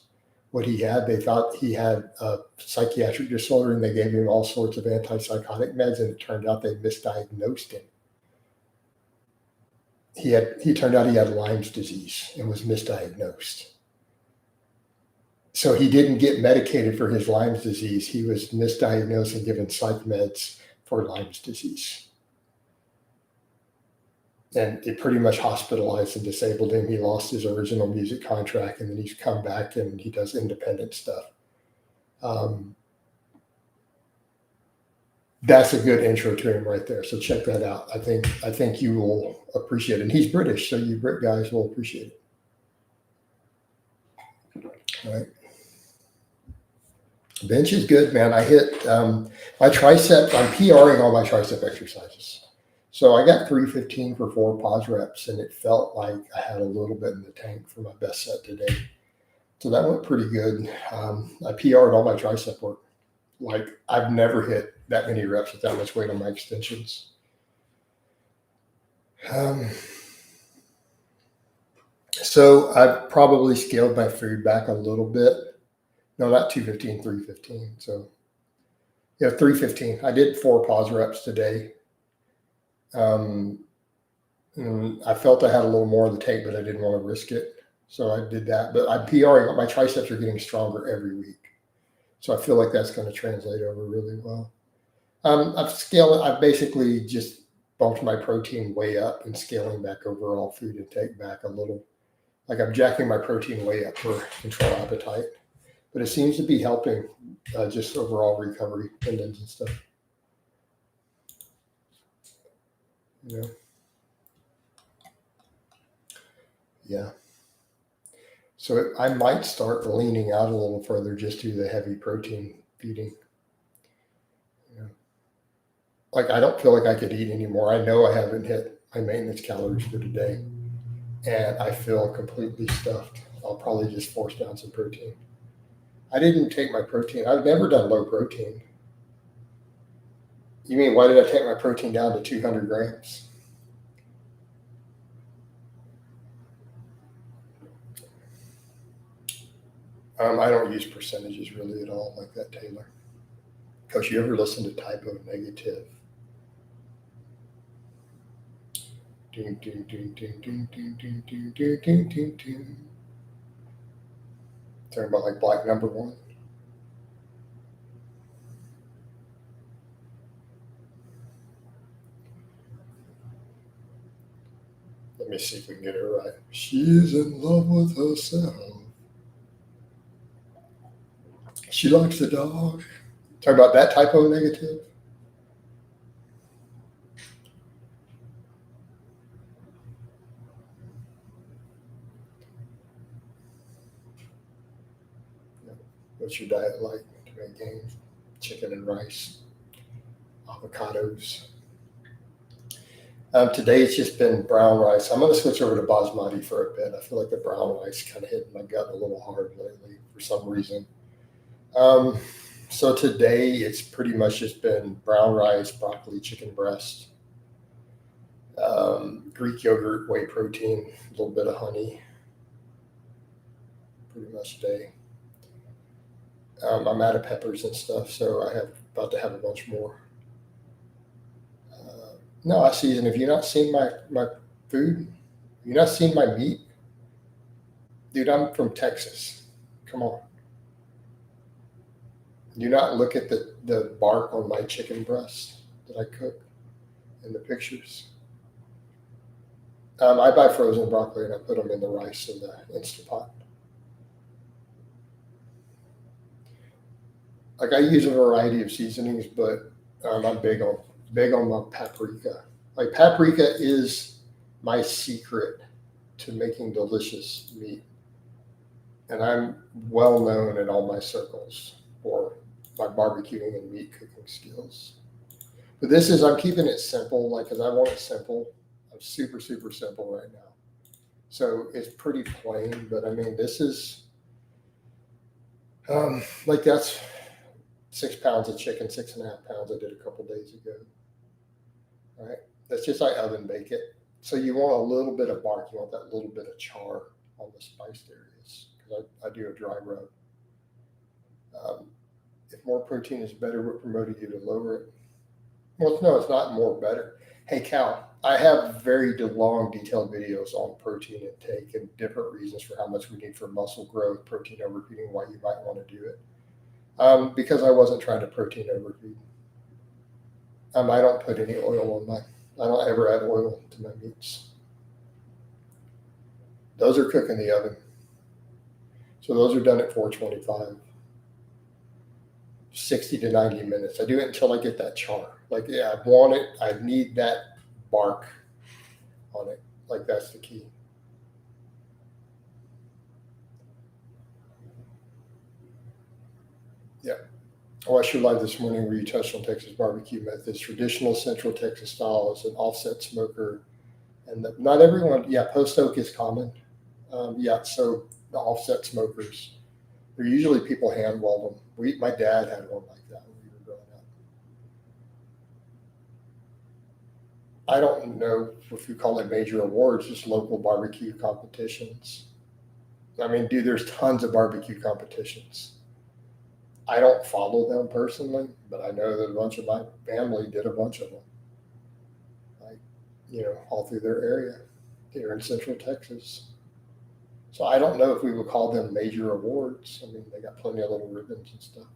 what he had. They thought he had a psychiatric disorder, and they gave him all sorts of antipsychotic meds, and it turned out they misdiagnosed him. He turned out he had Lyme's disease and was misdiagnosed. So he didn't get medicated for his Lyme's disease. He was misdiagnosed and given psych meds for Lyme's disease. And it pretty much hospitalized and disabled him. He lost his original music contract, and then he's come back and he does independent stuff. That's a good intro to him right there. So check that out. I think you will appreciate it. And he's British, so you Brit guys will appreciate it. All right. Bench is good, man. I hit my tricep. I'm PRing all my tricep exercises. So I got 315 for 4 pause reps, and it felt like I had a little bit in the tank for my best set today. So that went pretty good. I PR'd all my tricep work. Like, I've never hit that many reps with that much weight on my extensions. So I've probably scaled my food back a little bit. No, not 215, 315. So yeah, 315. I did 4 pause reps today. And I felt I had a little more of the tank, but I didn't want to risk it. So I did that. But I'm PRing. My triceps are getting stronger every week. So I feel like that's going to translate over really well. I've basically just bumped my protein way up and scaling back overall food intake back a little. Like I'm jacking my protein way up for control appetite, but it seems to be helping just overall recovery, tendons and stuff. You know, yeah. So I might start leaning out a little further just due to the heavy protein feeding. You know, like I don't feel like I could eat anymore. I know I haven't hit my maintenance calories for today, and I feel completely stuffed. I'll probably just force down some protein. I didn't take my protein. I've never done low protein. You mean why did I take my protein down to 200 grams? I don't use percentages really at all like that, Taylor. Because you ever listen to typo negative? Ding, ding, ding, ding, ding, ding, ding, ding, ding, ding, ding, ding. Talking about like black number one. Let me see if we can get it right. She's in love with herself. She likes the dog. Talking about that typo negative. What's your diet like to make gains? Chicken and rice, avocados. Today it's just been brown rice. I'm going to switch over to basmati for a bit. I feel like the brown rice kind of hit my gut a little hard lately for some reason. So today it's pretty much just been brown rice, broccoli, chicken breast, Greek yogurt, whey protein, a little bit of honey, pretty much today. I'm out of peppers and stuff, so I have about to have a bunch more. No, I season. Have you not seen my food? Have you not seen my meat? Dude, I'm from Texas. Come on. Do you not look at the bark on my chicken breast that I cook in the pictures? I buy frozen broccoli and I put them in the rice in the Instapot. Like I use a variety of seasonings, but I'm big on my paprika. Like paprika is my secret to making delicious meat, and I'm well known in all my circles for my barbecuing and meat cooking skills. But I'm keeping it simple, like because I want it simple. I'm super simple right now, so it's pretty plain. But I mean, this is like that's 6 pounds of chicken, 6.5 pounds I did a couple days ago. All right. That's just I oven bake it. So you want a little bit of bark. You want that little bit of char on the spiced areas because I do a dry rub. If more protein is better, what promoted you to lower it? Well, no, it's not more better. Hey, Cal, I have very long, detailed videos on protein intake and different reasons for how much we need for muscle growth, protein overfeeding, why you might want to do it. Because I wasn't trying to protein overfeed. I don't put any oil on I don't ever add oil to my meats. Those are cooked in the oven. So those are done at 425, 60 to 90 minutes. I do it until I get that char. Like, yeah, I want it. I need that bark on it. Like, that's the key. Yeah. I watched your live this morning where you touched on Texas barbecue methods. Traditional Central Texas style is an offset smoker. And not everyone, post oak is common. So the offset smokers, they're usually people hand weld them. My dad had one like that when we were growing up. I don't know if you call it major awards, just local barbecue competitions. I mean, dude, there's tons of barbecue competitions. I don't follow them personally, but I know that a bunch of my family did a bunch of them. Like, all through their area here in Central Texas. So I don't know if we would call them major awards. I mean, they got plenty of little ribbons and stuff.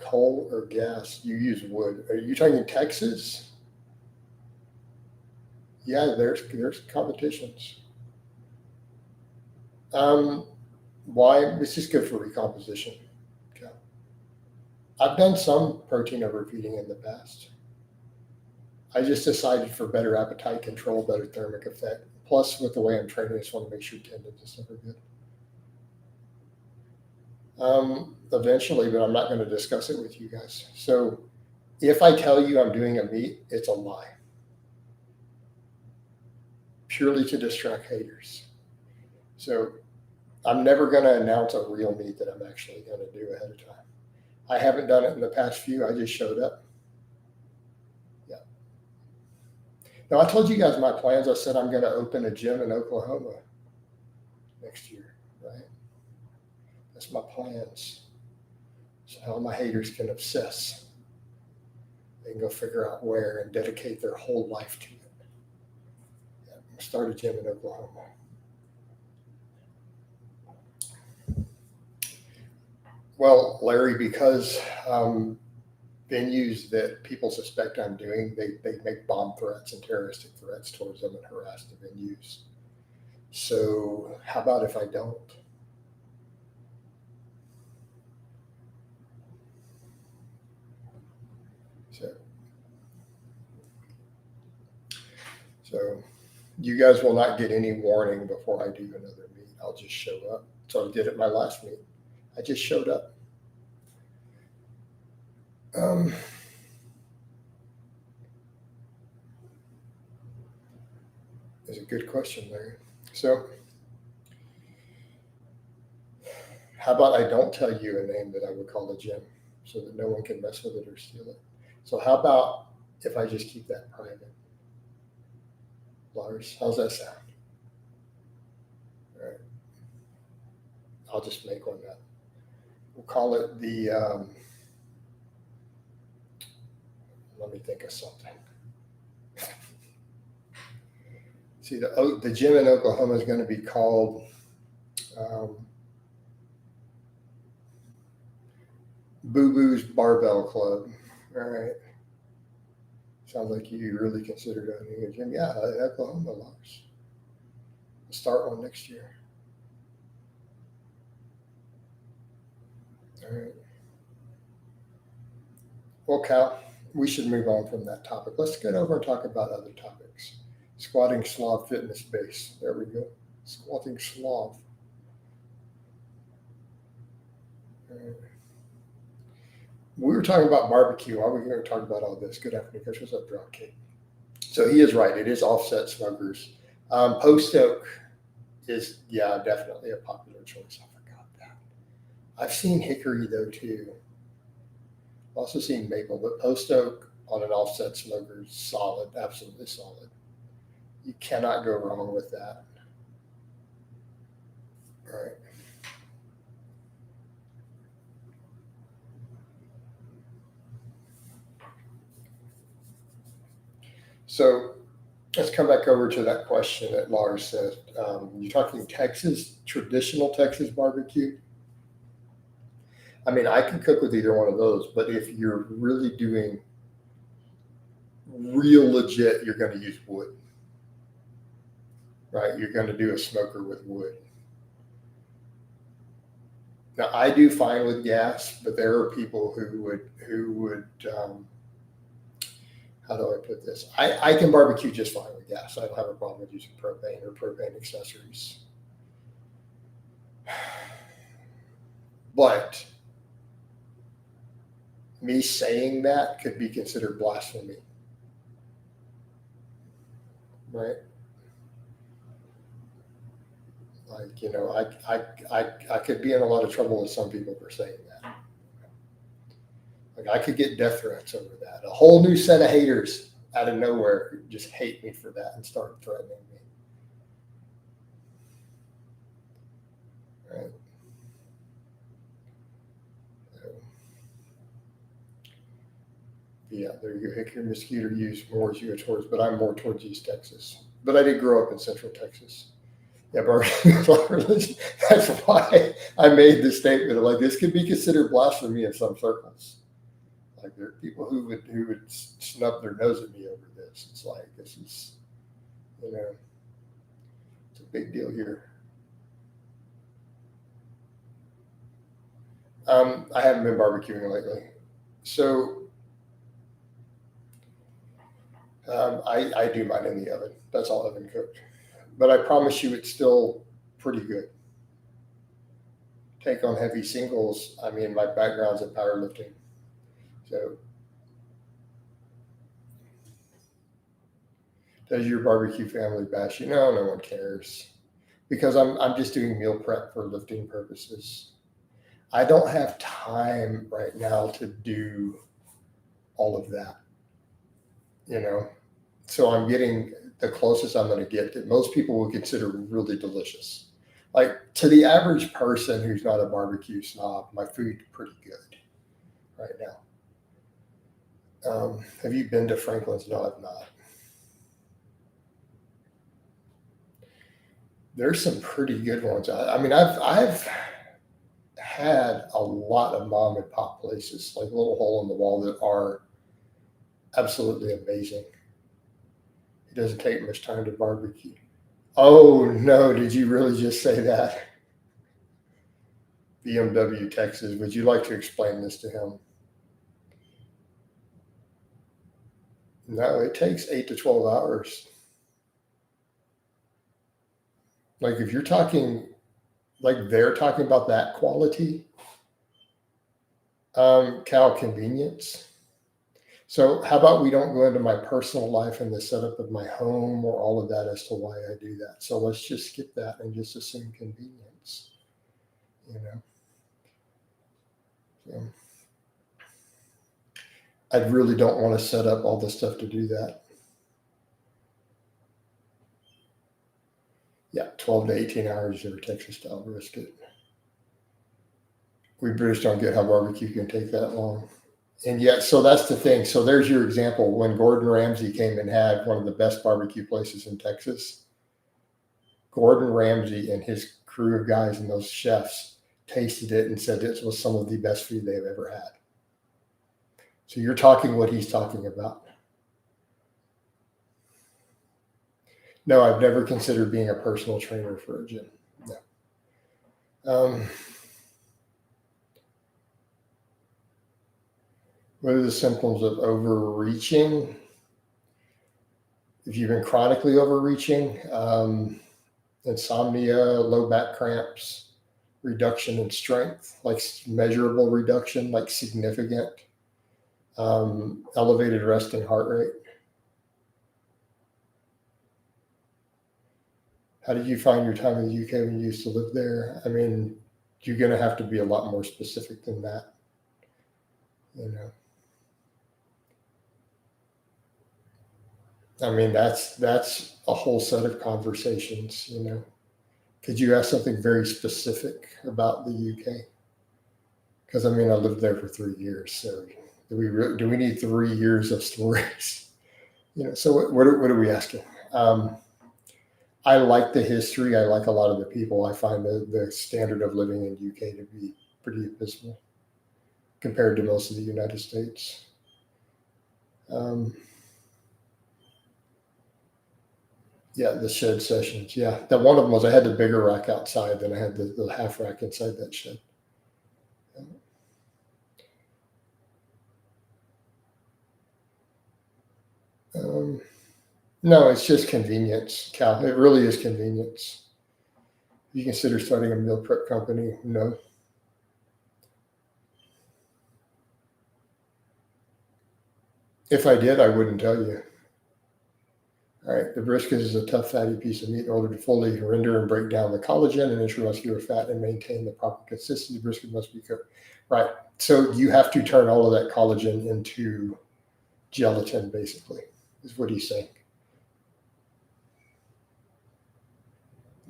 Coal or gas? You use wood. Are you talking Texas? Yeah, there's competitions. Why? It's just good for recomposition. Okay. I've done some protein overfeeding in the past. I just decided for better appetite control, better thermic effect. Plus, with the way I'm training, I just want to make sure tendons and stuff are good. Eventually, but I'm not going to discuss it with you guys. So if I tell you I'm doing a meet, it's a lie. Purely to distract haters. So I'm never going to announce a real meet that I'm actually going to do ahead of time. I haven't done it in the past few. I just showed up. Yeah. Now, I told you guys my plans. I said I'm going to open a gym in Oklahoma next year, right? That's my plans. So all my haters can obsess. They can go figure out where and dedicate their whole life to it. Yeah, I'm going to start a gym in Oklahoma. Well, Larry, because venues that people suspect I'm doing, they make bomb threats and terroristic threats towards them and harass the venues. So how about if I don't? So you guys will not get any warning before I do another meet. I'll just show up. So I did it my last meet. I just showed up. That's a good question, Larry. So how about I don't tell you a name that I would call a gym so that no one can mess with it or steal it? So how about if I just keep that private? Lars, how's that sound? All right. I'll just make one up. We'll call it the, let me think of something. See, the gym in Oklahoma is going to be called Boo Boo's Barbell Club. All right. Sounds like you really considered owning a gym. Yeah, Oklahoma, Lars. We'll start one next year. All right. Well, Cal, we should move on from that topic. Let's get over and talk about other topics. Squatting Slav fitness base. There we go. Squatting Slav. All right. We were talking about barbecue. Why are we going to talk about all this? Good afternoon, Chris. What's up, Dropkick? So he is right. It is offset smokers. Post oak is, yeah, definitely a popular choice. I forgot that. I've seen hickory, though, too. I've also seen maple, but post oak on an offset smoker is solid, absolutely solid. You cannot go wrong with that. All right. So let's come back over to that question that Lars said. You're talking Texas, traditional Texas barbecue? I mean, I can cook with either one of those, but if you're really doing real legit, you're going to use wood, right? You're going to do a smoker with wood. Now, I do fine with gas, but there are people who would how do I put this? I can barbecue just fine with gas. I don't have a problem with using propane or propane accessories. But me saying that could be considered blasphemy, right? Like, you know, I could be in a lot of trouble with some people for saying that. Like, I could get death threats over that. A whole new set of haters out of nowhere could just hate me for that and start threatening me. Right? So, yeah, there you go. Hickory mesquite are used more as you go towards, but I'm more towards East Texas. But I did grow up in Central Texas. Yeah, barbecue is like religion. That's why I made the statement of like, this could be considered blasphemy in some circles. Like there are people who would snub their nose at me over this. It's like this is, you know, it's a big deal here. I haven't been barbecuing lately, so I do mine in the oven. That's all oven cooked, but I promise you, it's still pretty good. Take on heavy singles. I mean, my background's in powerlifting, so does your barbecue family bash you? No, no one cares because I'm just doing meal prep for lifting purposes. I don't have time right now to do all of that, you know. So I'm getting the closest I'm going to get that most people would consider really delicious. Like to the average person who's not a barbecue snob, my food's pretty good right now. Have you been to Franklin's? No, I've not. There's some pretty good ones. I mean, I've had a lot of mom and pop places, like a little hole in the wall, that are absolutely amazing. It doesn't take much time to barbecue. Oh no, did you really just say that? BMW, Texas. Would you like to explain this to him? No, it takes 8 to 12 hours. Like if you're talking, like they're talking about that quality, Cal, convenience. So how about we don't go into my personal life and the setup of my home or all of that as to why I do that. So let's just skip that and just assume convenience, you know. So I really don't want to set up all the stuff to do that. Yeah, 12 to 18 hours of Texas style brisket. We British don't get how barbecue can take that long. And yet, so that's the thing. So there's your example. When Gordon Ramsay came and had one of the best barbecue places in Texas, Gordon Ramsay and his crew of guys and those chefs tasted it and said this was some of the best food they've ever had. So you're talking what he's talking about. No, I've never considered being a personal trainer for a gym. No. What are the symptoms of overreaching? If you've been chronically overreaching, insomnia, low back cramps, reduction in strength, like measurable reduction, like significant, elevated resting heart rate. How did you find your time in the UK when you used to live there? I mean, you're going to have to be a lot more specific than that, you know. I mean, that's a whole set of conversations, you know. Could you ask something very specific about the UK? Because I mean, I lived there for 3 years, so do we need 3 years of stories? You know, so what are we asking? I like the history. I like a lot of the people. I find the standard of living in UK to be pretty abysmal compared to most of the United States. Yeah, the shed sessions. Yeah, that one of them was I had the bigger rack outside than I had the half rack inside that shed. No, it's just convenience, Cal. It really is convenience. You consider starting a meal prep company? No. If I did, I wouldn't tell you. All right, the brisket is a tough, fatty piece of meat. In order to fully render and break down the collagen and intramuscular fat and maintain the proper consistency, brisket must be cooked. Right. So you have to turn all of that collagen into gelatin, basically, is what he's saying.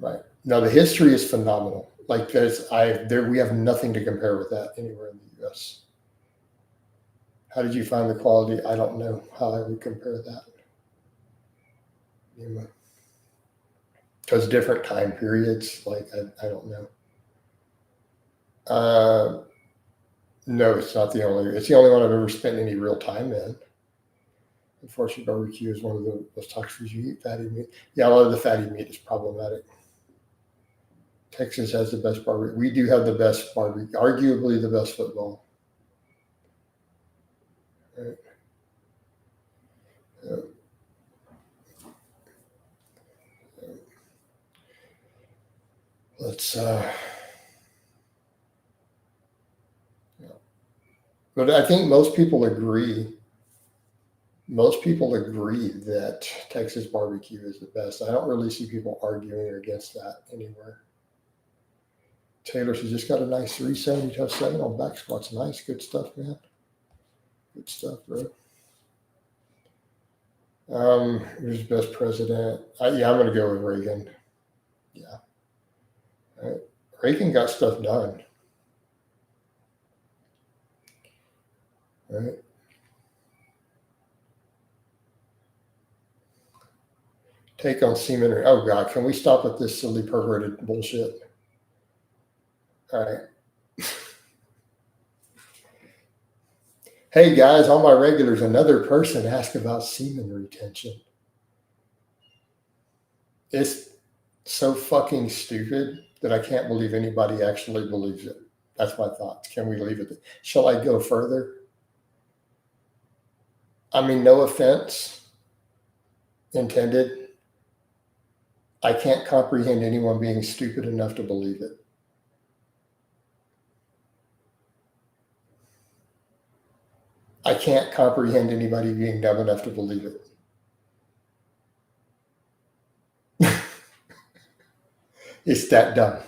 Right. Now the history is phenomenal. Like we have nothing to compare with that anywhere in the US. How did you find the quality? I don't know how I would compare that. Because different time periods, like I don't know. No, it's not the only. It's the only one I've ever spent any real time in. Unfortunately, barbecue is one of the most toxic foods you eat. Fatty meat. Yeah, a lot of the fatty meat is problematic. Texas has the best barbecue. We do have the best barbecue, arguably the best football. Right. Yeah. Let's. But I think most people agree. Most people agree that Texas barbecue is the best. I don't really see people arguing against that anywhere. Taylor says just got a nice 370 tough 7 on back squats. Nice, good stuff, man. Good stuff, bro. Who's best president? Yeah, I'm gonna go with Reagan. Yeah. Right. Reagan got stuff done. Right. Take on semen. Oh God, can we stop with this silly perverted bullshit? All right. Hey guys, all my regulars, another person asked about semen retention. It's so fucking stupid that I can't believe anybody actually believes it. That's my thoughts. Can we leave it? Shall I go further? I mean, no offense intended. I can't comprehend anyone being stupid enough to believe it. I can't comprehend anybody being dumb enough to believe it. It's that dumb.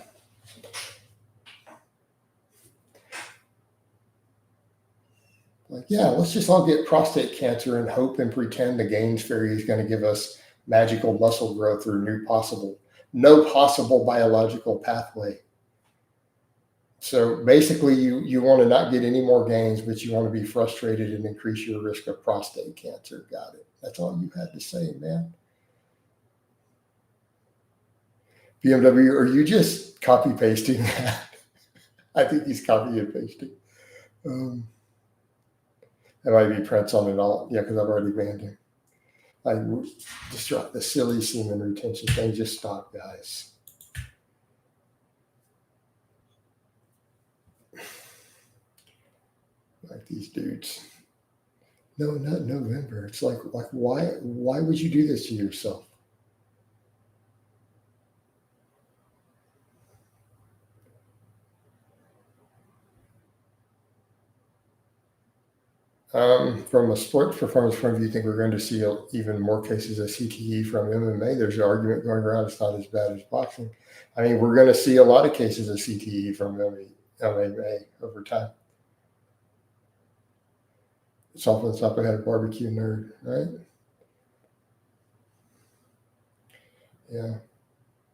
Like, yeah, let's just all get prostate cancer and hope and pretend the gains fairy is going to give us magical muscle growth or no possible biological pathway. So basically, you want to not get any more gains, but you want to be frustrated and increase your risk of prostate cancer. Got it. That's all you had to say, man. BMW, are you just copy pasting that? I think he's copy and pasting. That might be Prince on it all. Yeah, because I've already banned him. I just dropped the silly semen retention thing. Just stop, guys. Like these dudes. No, not November. It's like why would you do this to yourself? From a sport performance point of view, you think we're going to see even more cases of CTE from MMA? There's an argument going around it's not as bad as boxing. I mean, we're going to see a lot of cases of CTE from MMA over time. It's off the top of head barbecue nerd, right? Yeah.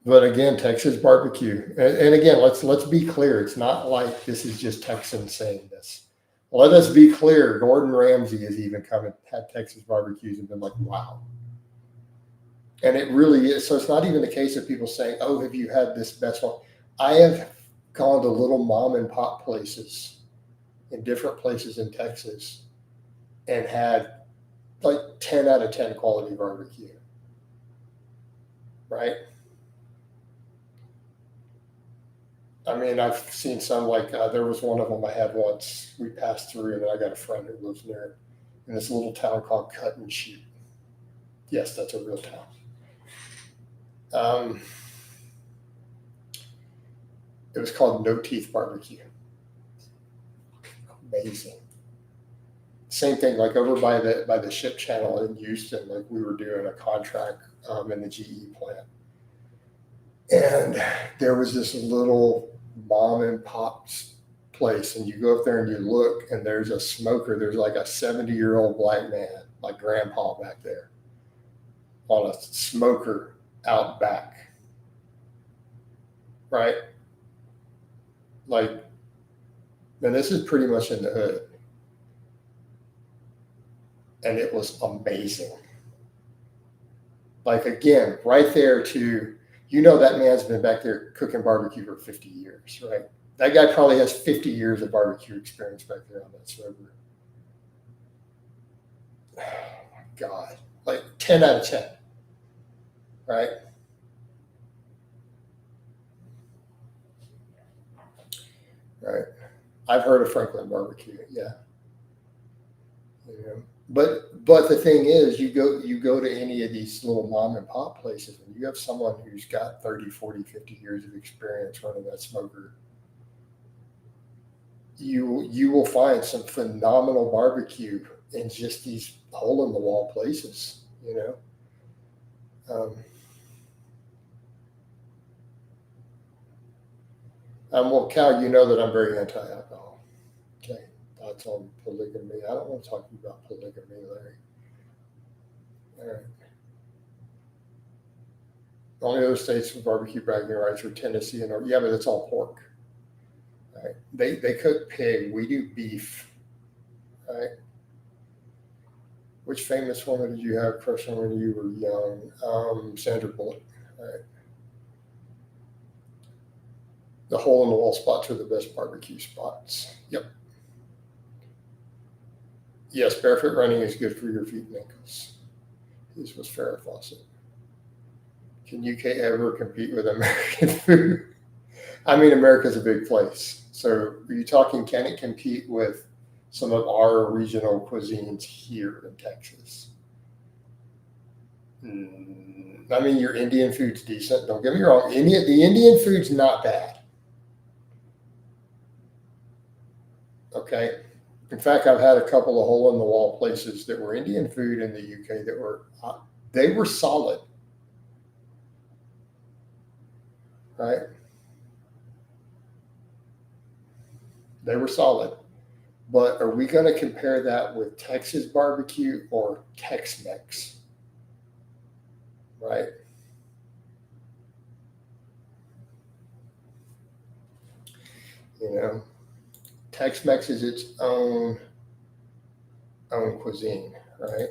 But again, Texas barbecue. And again, let's be clear. It's not like this is just Texans saying this. Let us be clear. Gordon Ramsay has even come and had Texas barbecues and been like, wow. And it really is. So it's not even the case of people saying, oh, have you had this best one? I have gone to little mom and pop places in different places in Texas and had like 10 out of 10 quality barbecue. Right? I mean, I've seen some like there was one of them I had once. We passed through, and I got a friend who lives near in this little town called Cut and Shoot. Yes, that's a real town. It was called No Teeth Barbecue. Amazing. Same thing, like over by the ship channel in Houston, like we were doing a contract in the GE plant. And there was this little mom and pop place, and you go up there and you look, and there's a smoker. There's like a 70-year-old black man, like grandpa back there, on a smoker out back. Right? Like, and this is pretty much in the hood. And it was amazing. Like, again, right there to, that man's been back there cooking barbecue for 50 years, right? That guy probably has 50 years of barbecue experience back there on that smoker. Oh my God. Like 10 out of 10. Right? Right. I've heard of Franklin barbecue. Yeah. You know, but the thing is, you go to any of these little mom and pop places, and you have someone who's got 30, 40, 50 years of experience running that smoker. You will find some phenomenal barbecue in just these hole in the wall places. You know. Well, Cal, you know that I'm very anti-alcohol. Okay, thoughts on polygamy? I don't want to talk to you about polygamy, Larry. All right. Only other states with barbecue bragging rights are Tennessee and yeah, but it's all pork. Right? They cook pig. We do beef. Right? Which famous woman did you have a crush on when you were young? Sandra Bullock. Right? The hole in the wall spots are the best barbecue spots. Yep. Yes, barefoot running is good for your feet and ankles. This was Farrah Fawcett. Can UK ever compete with American food? I mean, America's a big place. So are you talking, can it compete with some of our regional cuisines here in Texas? I mean, your Indian food's decent. Don't get me wrong. The Indian food's not bad. Okay. In fact, I've had a couple of hole in the wall places that were Indian food in the UK that were solid. Right? They were solid. But are we going to compare that with Texas barbecue or Tex-Mex? Right? You know, Tex-Mex is its own cuisine, right?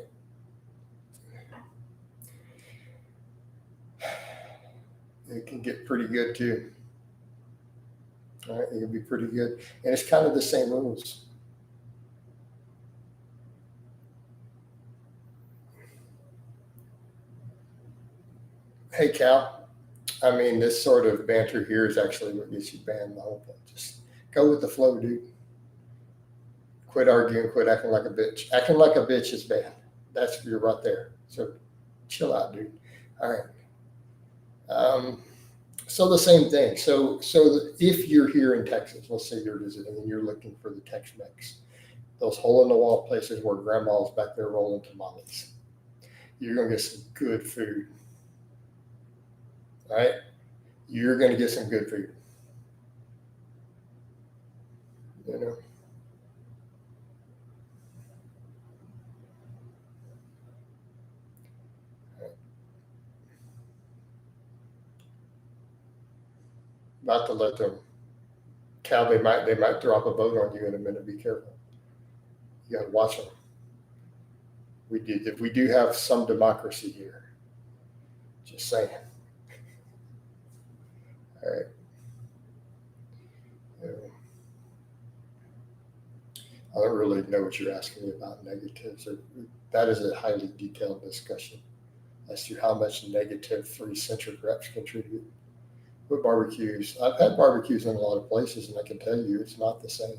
It can get pretty good too. All right, it can be pretty good, and it's kind of the same rules. Hey, Cal. I mean, this sort of banter here is actually what gets you banned. The whole thing. Just go with the flow, dude. Quit arguing. Quit acting like a bitch. Acting like a bitch is bad. You're right there. So chill out, dude. All right. So the same thing. So if you're here in Texas, let's say you're visiting and you're looking for the Tex-Mex, those hole in the wall places where grandma's back there rolling tamales, you're gonna get some good food. Right? You're gonna get some good food. You know. Not to let them. Cal, they might drop a boat on you in a minute. Be careful. You got to watch them. We do have some democracy here. Just saying. All right. I don't really know what you're asking me about negatives. That is a highly detailed discussion as to how much negative 3-centric reps contribute. With barbecues, I've had barbecues in a lot of places, and I can tell you it's not the same.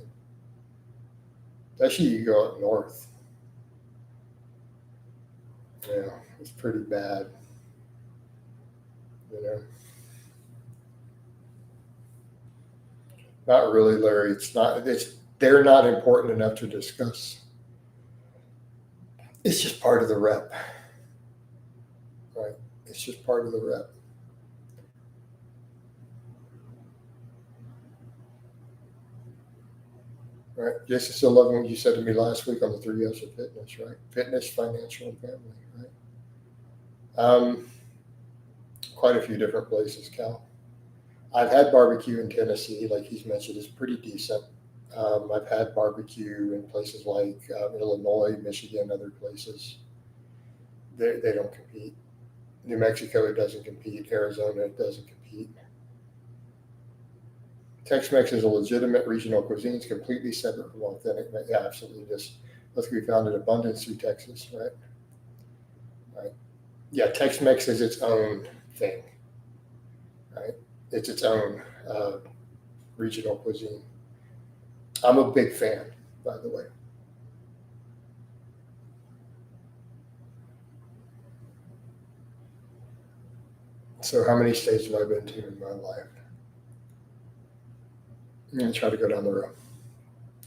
Especially you go up north. Yeah, it's pretty bad. You know. Not really, Larry. They're not important enough to discuss. It's just part of the rep. Right? It's just part of the rep. Right. Jason, still loving what you said to me last week on the 3 F's of fitness, right? Fitness, financial, and family, right? Quite a few different places, Cal. I've had barbecue in Tennessee, like he's mentioned, is pretty decent. I've had barbecue in places like Illinois, Michigan, other places. They don't compete. New Mexico, it doesn't compete. Arizona, it doesn't compete. Tex-Mex is a legitimate regional cuisine. It's completely separate from authentic. Yeah, absolutely. Just let's be found in abundance through Texas, right? Right. Yeah, Tex-Mex is its own thing, right? It's its own regional cuisine. I'm a big fan, by the way. So, how many states have I been to in my life? I'm going to try to go down the road.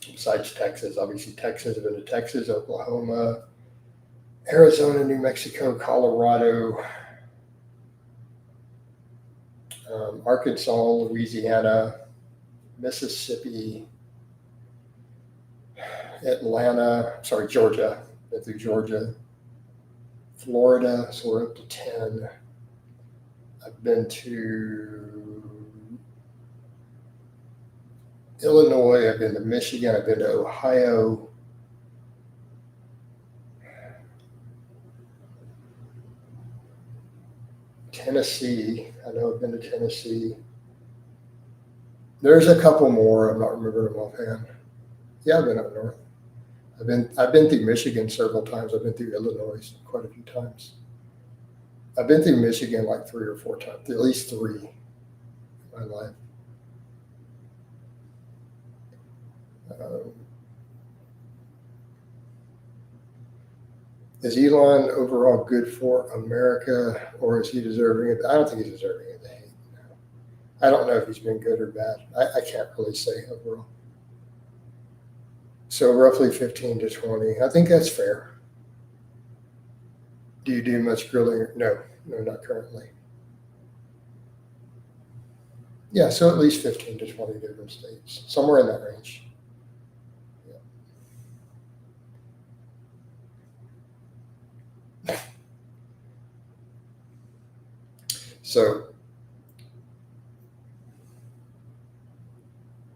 Besides Texas, obviously, Texas, I've been to Texas, Oklahoma, Arizona, New Mexico, Colorado, Arkansas, Louisiana, Mississippi, Georgia, been through Georgia, Florida, so we're up to 10. I've been to Illinois, I've been to Michigan, I've been to Ohio, Tennessee. I know I've been to Tennessee. There's a couple more. I'm not remembering them offhand. Yeah, I've been up north. I've been through Michigan several times. I've been through Illinois quite a few times. I've been through Michigan like 3 or 4 times, at least 3 in my life. Is Elon overall good for America, or is he deserving it? I don't think he's deserving of the hate. No. I don't know if he's been good or bad. I can't really say overall. So roughly 15 to 20. I think that's fair. Do you do much grilling? No, not currently. Yeah, so at least 15 to 20 different states, somewhere in that range. Yeah.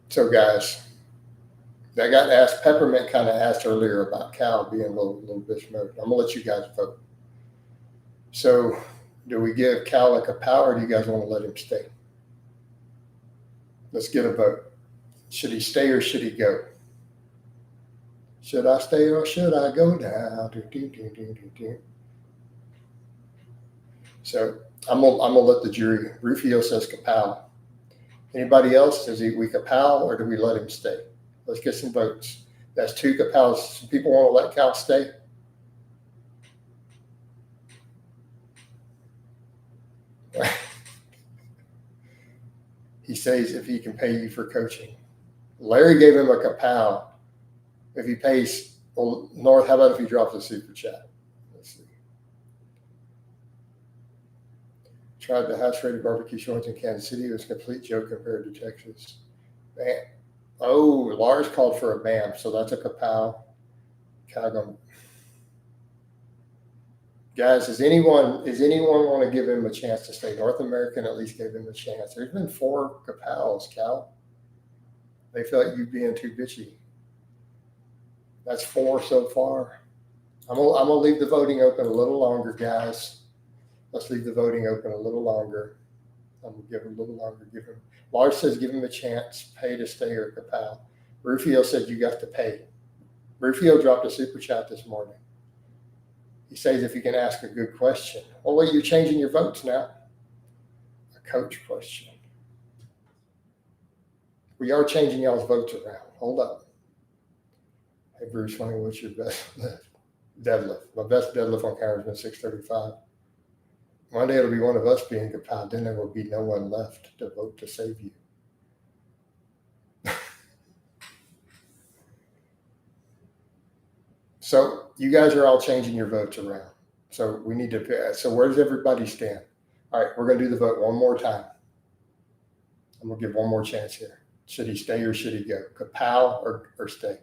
So guys, I got asked, Peppermint kind of asked earlier about Cal being a little bitch mode. I'm gonna let you guys vote. So do we give Cal like a power, or do you guys want to let him stay? Let's get a vote. Should he stay or should he go? Should I stay or should I go now? So I'm gonna let the jury. Rufio says Kapow. Anybody else? Does we Kapow or do we let him stay? Let's get some votes. That's 2 Kapows. Some people want to let Cal stay. He says if he can pay you for coaching. Larry gave him a Kapow. If he pays, well, North, how about if he drops a super chat? Let's see. Tried the house-rated barbecue joints in Kansas City. It was a complete joke compared to Texas. Man. Oh, Lars called for a BAM, so that's a Kapow. Guys, does anyone want to give him a chance to stay? North American at least gave him a chance. There's been 4 Kapows, Cal. They felt you being too bitchy. That's 4 so far. I'm gonna leave the voting open a little longer, guys. Let's leave the voting open a little longer. I'm gonna give him a little longer. Lars says give him a chance, pay to stay or Kapow. Rufio said you got to pay. Rufio dropped a super chat this morning. He says if you can ask a good question. Oh, wait, you're changing your votes now. A coach question. We are changing y'all's votes around. Hold up. Hey, Bruce Wayne, what's your best deadlift? My best deadlift on camera has been 635. One day it'll be one of us being Kapow. Then there will be no one left to vote to save you. So you guys are all changing your votes around. So we need to. So where does everybody stand? All right, we're going to do the vote one more time. I'm going to give one more chance here. Should he stay or should he go? Kapow or stay?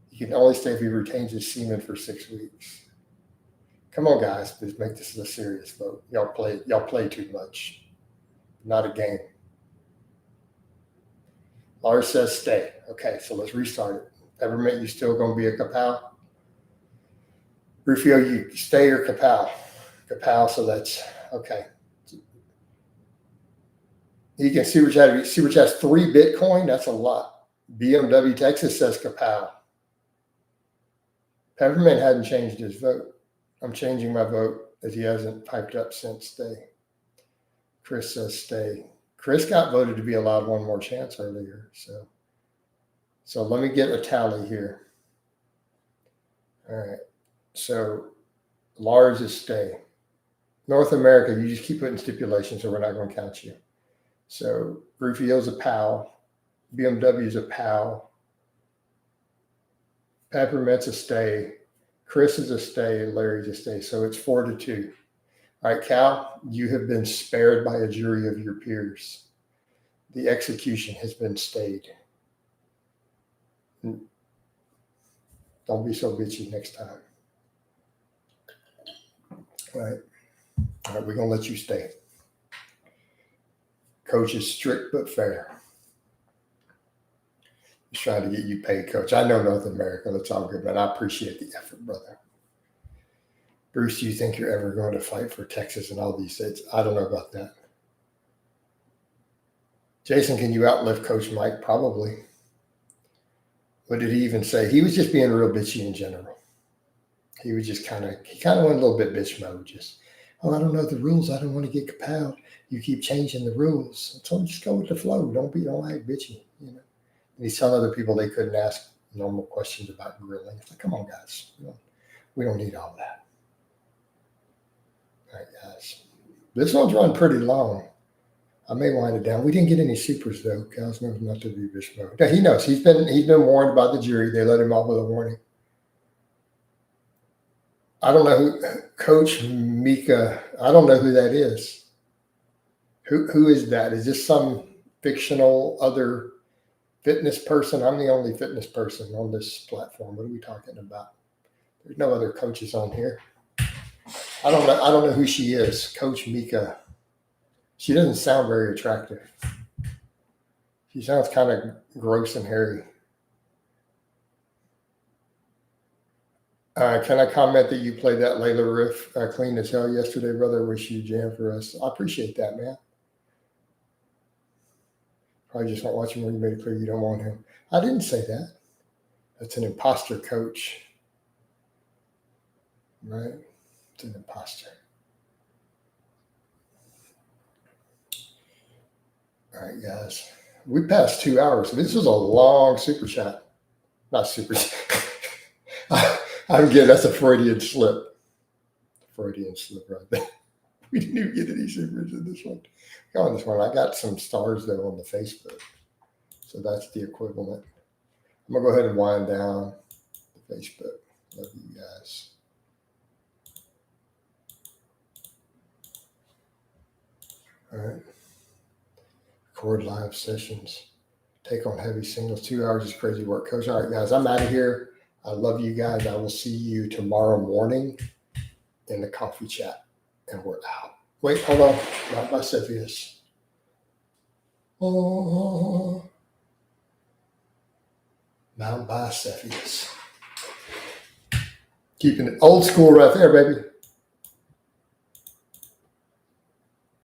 He can only stay if he retains his semen for 6 weeks. Come on, guys, please make this a serious vote. Y'all play too much. Not a game. Lars says stay. Okay, so let's restart it. Peppermint, you still going to be a Kapow? Rufio, you stay or Kapow? Kapow, so that's okay. You can see which has 3 Bitcoin. That's a lot. BMW Texas says kapow. Peppermint hadn't changed his vote. I'm changing my vote as he hasn't piped up since stay. Chris says stay. Chris got voted to be allowed one more chance earlier. So let me get a tally here. All right. So Lars is stay. North America, you just keep putting stipulations, so we're not going to count you. So Rufio's a POW. BMW's a POW. Peppermint's a stay. Chris is a stay. Larry's a stay. So it's 4-2. All right, Cal, you have been spared by a jury of your peers. The execution has been stayed. Don't be so bitchy next time. All right, we're going to let you stay. Coach is strict but fair. He's trying to get you paid, Coach. I know North America. That's all good, man. I appreciate the effort, brother. Bruce, do you think you're ever going to fight for Texas and all these states? I don't know about that. Jason, can you outlift Coach Mike? Probably. What did he even say? He was just being real bitchy in general. He was just kind of went a little bit bitch mode. Just, I don't know the rules. I don't want to get compelled. You keep changing the rules. So just go with the flow. Don't act bitchy, you know. And he's telling other people they couldn't ask normal questions about grilling. It's like, come on, guys. We don't need all that. All right, guys. This one's run pretty long. I may wind it down. We didn't get any supers though. Cal's knows not to be bitch mode. Yeah, he knows. He's been warned by the jury. They let him off with a warning. I don't know who Coach Mika. I don't know who that is. Who is that? Is this some fictional other fitness person? I'm the only fitness person on this platform. What are we talking about? There's no other coaches on here. I don't know who she is. Coach Mika. She doesn't sound very attractive. She sounds kind of gross and hairy. Can I comment that you played that Layla riff clean as hell yesterday, brother? Wish you jam for us. I appreciate that, man. Probably just not watching when you made it clear you don't want him. I didn't say that. That's an imposter, coach. Right? It's an imposter. All right, guys. We passed 2 hours. This was a long super chat. Not super chat. I'm getting that's a Freudian slip. Freudian slip right there. We didn't even get any supers in this one. On this one, I got some stars though on the Facebook. So that's the equivalent. I'm gonna go ahead and wind down the Facebook. Love you guys. All right. Record live sessions. Take on heavy singles. 2 hours is crazy work, Coach. All right, guys, I'm out of here. I love you guys. I will see you tomorrow morning in the coffee chat. And we're out. Wait, hold on. Not by Cepheus. Oh, Mount by Cepheus. Keeping it old school right there, baby.